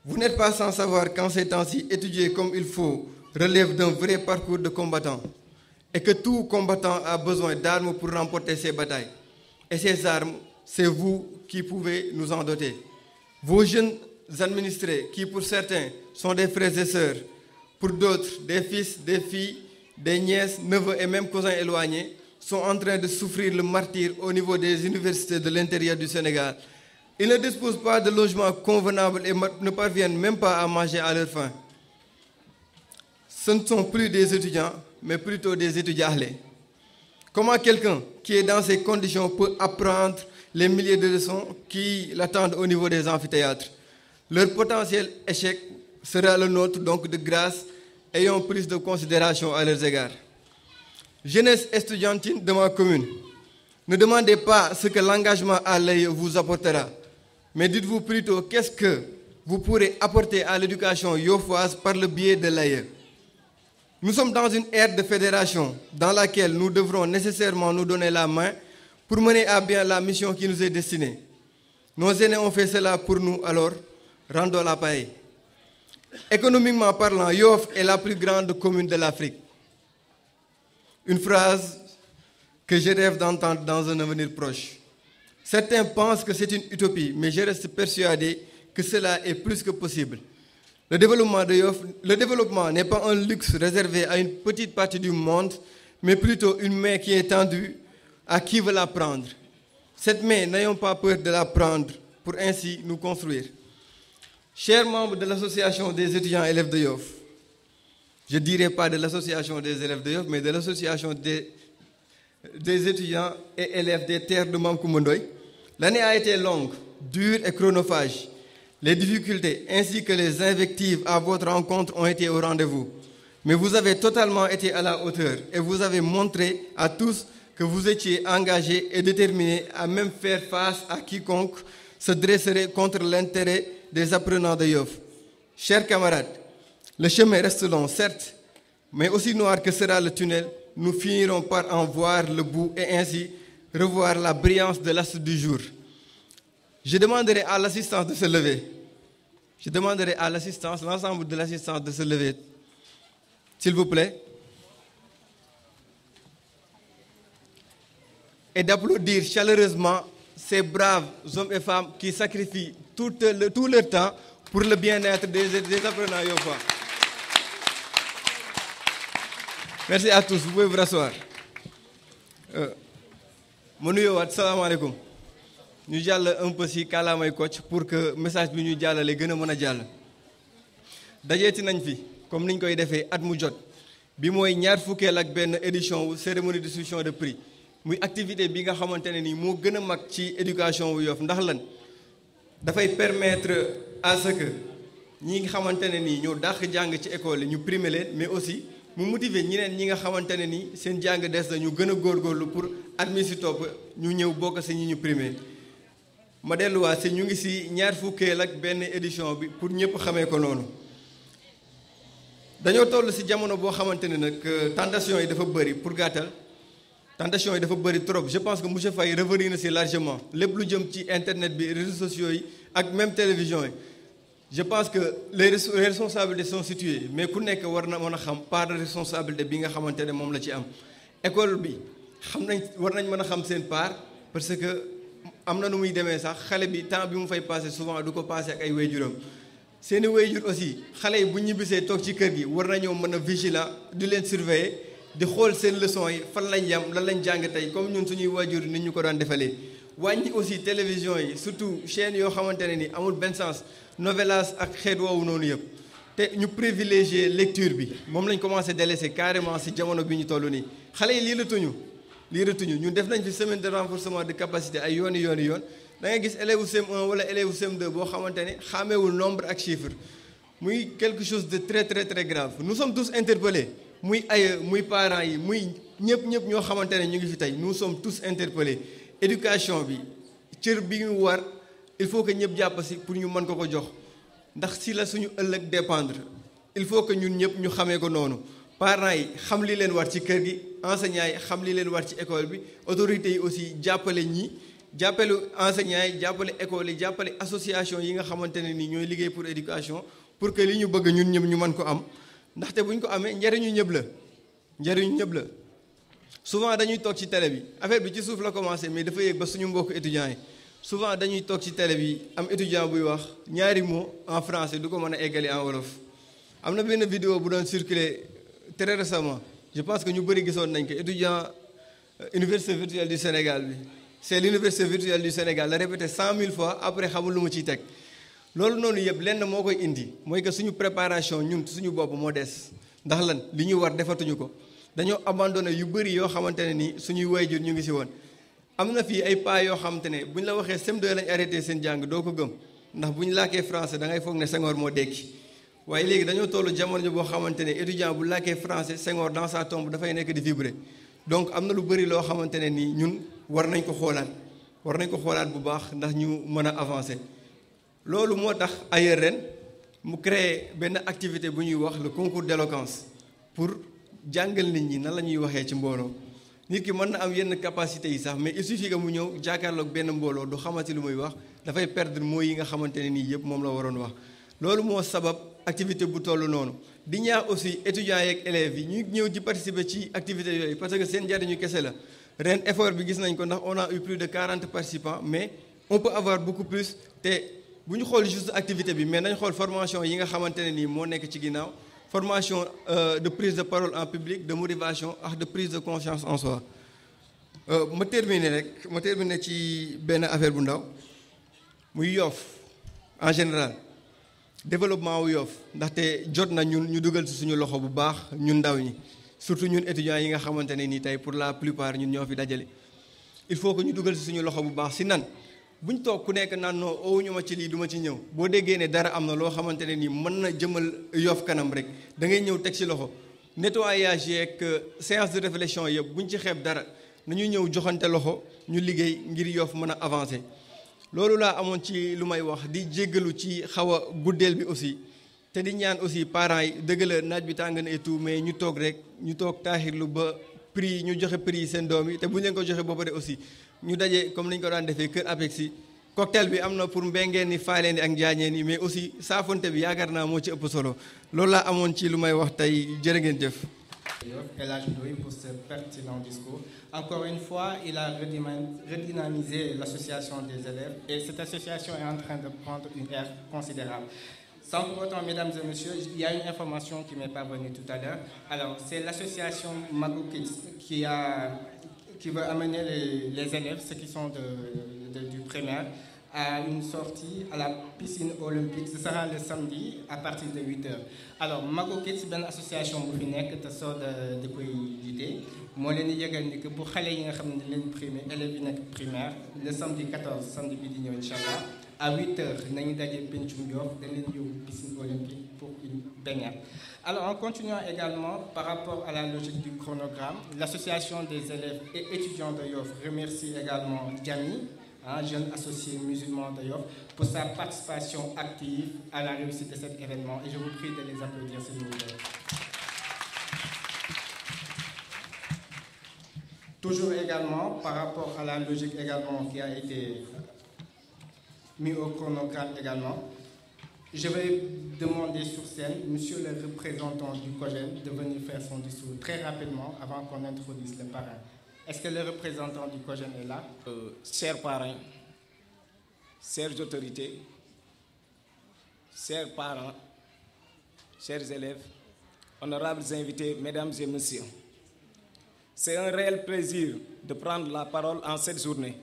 Vous n'êtes pas sans savoir qu'en ces temps-ci, étudier comme il faut relève d'un vrai parcours de combattant et que tout combattant a besoin d'armes pour remporter ses batailles. Et ces armes, c'est vous qui pouvez nous en doter. Vos jeunes administrés, qui pour certains sont des frères et sœurs, pour d'autres des fils, des filles, des nièces, neveux et même cousins éloignés, sont en train de souffrir le martyre au niveau des universités de l'intérieur du Sénégal. Ils ne disposent pas de logements convenables et ne parviennent même pas à manger à leur faim. Ce ne sont plus des étudiants, mais plutôt des étudiants. Comment quelqu'un qui est dans ces conditions peut apprendre les milliers de leçons qui l'attendent au niveau des amphithéâtres? Leur potentiel échec sera le nôtre, donc de grâce, ayons plus de considération à leurs égards. Jeunesse estudiantine de ma commune, ne demandez pas ce que l'engagement à l'AIE vous apportera, mais dites-vous plutôt qu'est-ce que vous pourrez apporter à l'éducation yofoise par le biais de l'AIE. Nous sommes dans une ère de fédération dans laquelle nous devrons nécessairement nous donner la main pour mener à bien la mission qui nous est destinée. Nos aînés ont fait cela pour nous, alors rendons la paix. Économiquement parlant, Yoff est la plus grande commune de l'Afrique. Une phrase que je rêve d'entendre dans un avenir proche. Certains pensent que c'est une utopie, mais je reste persuadé que cela est plus que possible. Le développement de Yoff, le développement n'est pas un luxe réservé à une petite partie du monde, mais plutôt une main qui est tendue à qui veut la prendre. Cette main, n'ayons pas peur de la prendre pour ainsi nous construire. Chers membres de l'association des étudiants élèves de Yoff, je ne dirais pas de l'association des élèves de Yoff, mais de l'association des étudiants et élèves des terres de Mamkoumondoy, l'année a été longue, dure et chronophage. Les difficultés ainsi que les invectives à votre rencontre ont été au rendez-vous. Mais vous avez totalement été à la hauteur et vous avez montré à tous que vous étiez engagés et déterminés à même faire face à quiconque se dresserait contre l'intérêt des apprenants de Yoff. Chers camarades, le chemin reste long, certes, mais aussi noir que sera le tunnel, nous finirons par en voir le bout et ainsi revoir la brillance de l'astre du jour. Je demanderai à l'assistance de se lever. Je demanderai à l'assistance, l'ensemble de l'assistance de se lever. S'il vous plaît. Et d'applaudir chaleureusement ces braves hommes et femmes qui sacrifient tout leur temps pour le bien-être des apprenants yoffois. Merci à tous. Vous pouvez vous rasseoir. Mon nuyo wat salam alaikum. Ñu jàll un peu ci kàllaamay Kocc pour que message bi ñu jàllale gën a mën a jàll. Dajeeti nañ fi comme niñ koy defee at mu jot bi mooy ñaar fukkeel ak benn édition wu cérémonie de distribution de prix muy activité bi nga xamante ne nii moo gën a mag ci éducation wu Yoff ndax lan dafay permettre à ce que ñi nga xamante ne nii ñoo dàq jàng ci école yi ñu primer leen mais aussi mu motiver ñeneen ñi nga xamante ne nii seen jàng des na ñu gën a góorgóorlu pour at mi si topp ñu ñëw bokk si ñi ñu primer. Ma delluwaat si ñu ngi si ñaar fukkeel ak benn édition bi pour ñëpp xamee ko noonu dañoo toll si jamono boo xamante ne nag tentation yi dafa bëri pour gàttal tentation yi dafa bëri trop je pense que monsieur Faye revenir na si largement lépp lu jëm ci internet bi réseaux sociaux yi ak même télévision yi je pense que les responsabilités sont situées mais ku nekk war na mën a xam part de responsabilité bi nga xamante ne moom la ci am école bi war nañ mën a xam seen part parce que am na nu muy demee sax xale bi temps bi mu fay passé souvent du ko passé ak ay wayjuram seeni wayjur aussi xale yi bu ñibbisee toog ci kër gi war nañoo mën a vigilant di leen surveiller di xool seen leçon yi fan lañ yam lan lañ jàng tey comme ñun suñuy wayjur ni ñu ko daan defalee wàññi aussi télévision yi surtout chaîne yoo xamante ne ni amul benn sens novelas ak xeet woowu noonu yëpp te ñu privilégier lecture bi moom lañ commencé délaisser carrément si jamono bi ñu toll nii xale yi liiratuñu ñun def nañ fi semaine de renforcement de capacité ay yoon da ngay gis élève CM1 wala élève CM2 boo xamante ne xàmmeewul nombre ak chiffre muy quelque chose de très très très grave nous sommes tous interpellés muy ay muy parents yi muy ñëpp ñoo xamante ne ñu ngi fi tey nous sommes tous interpellés éducation bi cër bi ñu war il faut que ñëpp jàpp si pour ñu mën ko jox ndax si la suñu ëllëg dépendre il faut que ñun ñëpp ñu xamee ko noonu parents yi xam li leen war ci kër gi enseignants yi xam li leen war ci école bi autorités yi aussi jàppale enseignants yi jàppale école yi jàppale association yi nga xamante ne ni ñooy liggéey pour éducation pour que li ñu bëgg ñun ñëpp ñu mën ko am ndaxte bu ñu ko amee njëriñu ñëpp la souvent dañuy toog ci télé bi affaire bi ci suuf la commencé mais dafa yéeg ba suñu mbokku étudiants yi souvent dañuy toog ci télé bi am étudiant buy wax ñaari mots en français du ko mën a eggali en wolof am na benn vidéo bu doon circuler très récemment je pense que ñu bëri gisoon nañ ko étudiant université virtuelle du Sénégal bi c'est l'université virtuelle du Sénégal la répété 100 000 fois après xamul lu mu ciy teg loolu noonu yëpp lenn moo koy indi mooy que suñu préparation ñun suñu bopp moo des ndax lan li ñu war defatuñu ko dañoo abandonné yu bëri yoo xamante ne ni suñuy waajur ñu ngi si woon am na fii ay pas yoo xamante ne bu ñu la waxee CM2 lañ arrêté seen jàng doo ko gëm ndax bu ñu làkkee français da ngay foog ne Senghor moo dekki waaye léegi dañoo tollu jamono boo xamante ne étudiant bu làkkee français Senghor dans sa tombe dafay nekk di vibrer donc am na lu bëri loo xamante ne nii ñun war nañ ko xoolaat bu baax ndax ñu mën a avancer. loolu moo tax ailleurs ren mu créer benn activité bu ñuy wax le concours d'éloquence pour jàngal nit ñi nan la ñuy waxee ci mbooloo. nit ki mën na am yenn capacité yi sax mais il suffit que mu ñëw jàkkaarloog benn mbooloo du xamante lu muy wax dafay perdre mots yi nga xamante ne nii yëpp moom la waroon wax. loolu moo sabab activité bu toll noonu di ñaax aussi étudiants yeeg élèves yi ñu ñëw di participer ci activité yooyu parce que seen njariñu kese la ren effort bi gis nañ ko ndax on a eu plus de 40 participants mais on peut avoir beaucoup plus te bu ñu xool juste activité bi mais nañ xool formation yi nga xamante ne nii moo nekk ci ginnaaw formation de prise de parole en public de motivation ak de prise de conscience en soi. ma terminer ci benn affaire bu ndaw muy Yoff en général. développement wu Yoff ndaxte jot na ñun ñu dugal ci suñu loxo bu baax ñun ndaw ñi surtout ñun étudiants yi nga xamante ne nii tey pour la plupart ñun ñoo fi dajale il faut que ñu dugal ci suñu loxo bu baax si nan buñ toog ku nekk naan noo owuñu ma ci lii du ma ci ñëw boo déggee ne dara am na loo xamante ne nii mën na jëmal Yoff kanam rek da ngay ñëw teg ci loxo nettoyage yeeg séance de réflexion yëpp buñ ci xeeb dara nañu ñëw joxante loxo ñu liggéey ngir Yoff mën a avancer. loolu laa amoon ci lu may wax di jéggalu ci xaw a guddeel bi aussi te di ñaan aussi parents yi dëgg la naaj bi tàng na et tout mais ñu toog taaxirlu ba prix ñu joxe prix yi seen doom yi te bu ñu leen ko joxe ba pare aussi ñu daje comme ni ñu ko daan defee kër APEX yi cocktail bi am na pour mbengeen ni faaleen ni ak njaañeen yi mais aussi saafonte bi yaakaar naa moo ci ëpp solo loolu laa amoon ci lu may wax tey jërë ngeen jëf. El Hadj Ndoye pour ce pertinent discours. Encore une fois, il a redynamisé l'association des élèves et cette association est en train de prendre une ère considérable. Sans pour autant, mesdames et messieurs, il y a une information qui m'est parvenue tout à l'heure. Alors, c'est l'association Mago Kids qui veut amener les élèves, ceux qui sont du primaire, à une sortie à la piscine olympique. Ce sera le samedi à partir de 8h. Alors, Mago Kids, c'est une association bu fi nekk te soo di koy jiite moo leen di yëgal ni que bu xale yi nga xam ne leen primé élèves yi nekk primaire le samedi 14 samedi bi di ñëw incha allah à 8h nañu daje Pencum Yoff dañ leen yóbbu piscine olympique pour une baignade. Alors, en continuant également par rapport à la logique du chronogramme, l'association des élèves et étudiants de Yoff remercie également Diamy, un jeune associé musulman de Yoff, pour sa participation active à la réussite de cet événement. Et je vous prie de les applaudir, s'il vous plaît. Toujours également, par rapport à la logique également qui a été mise au chronogramme également, je vais demander sur scène, monsieur le représentant du COJEN, de venir faire son discours très rapidement avant qu'on introduise le parrain. Est-ce que le représentant du COJEN est là? Chers parrains, chères autorités, chers parents, chers élèves, honorables invités, mesdames et messieurs, c'est un réel plaisir de prendre la parole en cette journée,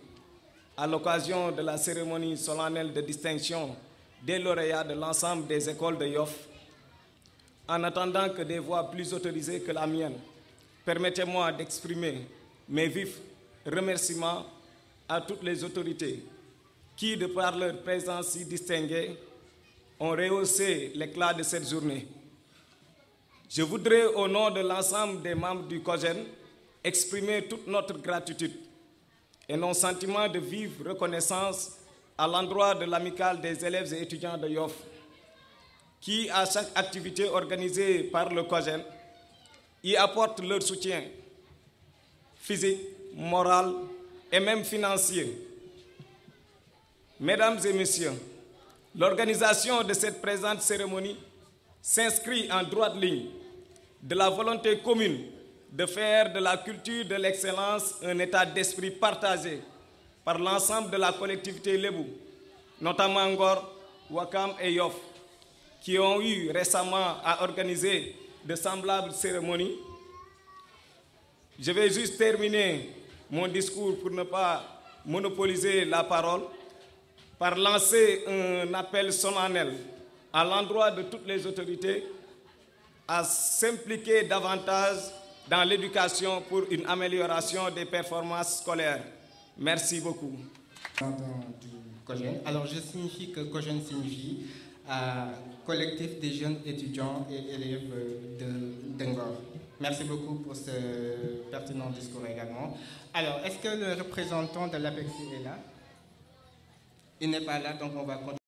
à l'occasion de la cérémonie solennelle de distinction des lauréats de l'ensemble des écoles de Yoff. En attendant que des voix plus autorisées que la mienne, permettez-moi d'exprimer mes vifs remerciements à toutes les autorités qui, de par leur présence si distinguée, ont rehaussé l'éclat de cette journée. Je voudrais, au nom de l'ensemble des membres du COJEN, exprimer toute notre gratitude et nos sentiments de vive reconnaissance à l'endroit de l'amicale des élèves et étudiants de Yoff, qui, à chaque activité organisée par le COJEN, y apportent leur soutien physique, moral et même financier. Mesdames et messieurs, l'organisation de cette présente cérémonie s'inscrit en droite ligne de la volonté commune de faire de la culture de l'excellence un état d'esprit partagé par l'ensemble de la collectivité lébou, notamment Ngor, Ouakam et Yoff, qui ont eu récemment à organiser de semblables cérémonies. Je vais juste terminer mon discours pour ne pas monopoliser la parole par lancer un appel solennel à l'endroit de toutes les autorités à s'impliquer davantage dans l'éducation pour une amélioration des performances scolaires. Merci beaucoup. Du COJEN. Alors, je signifie que COJEN signifie collectif des jeunes étudiants et élèves de Ngor. Merci beaucoup pour ce pertinent discours également. Alors, est-ce que le représentant de l'APEXI est là? Il n'est pas là, donc on va continuer.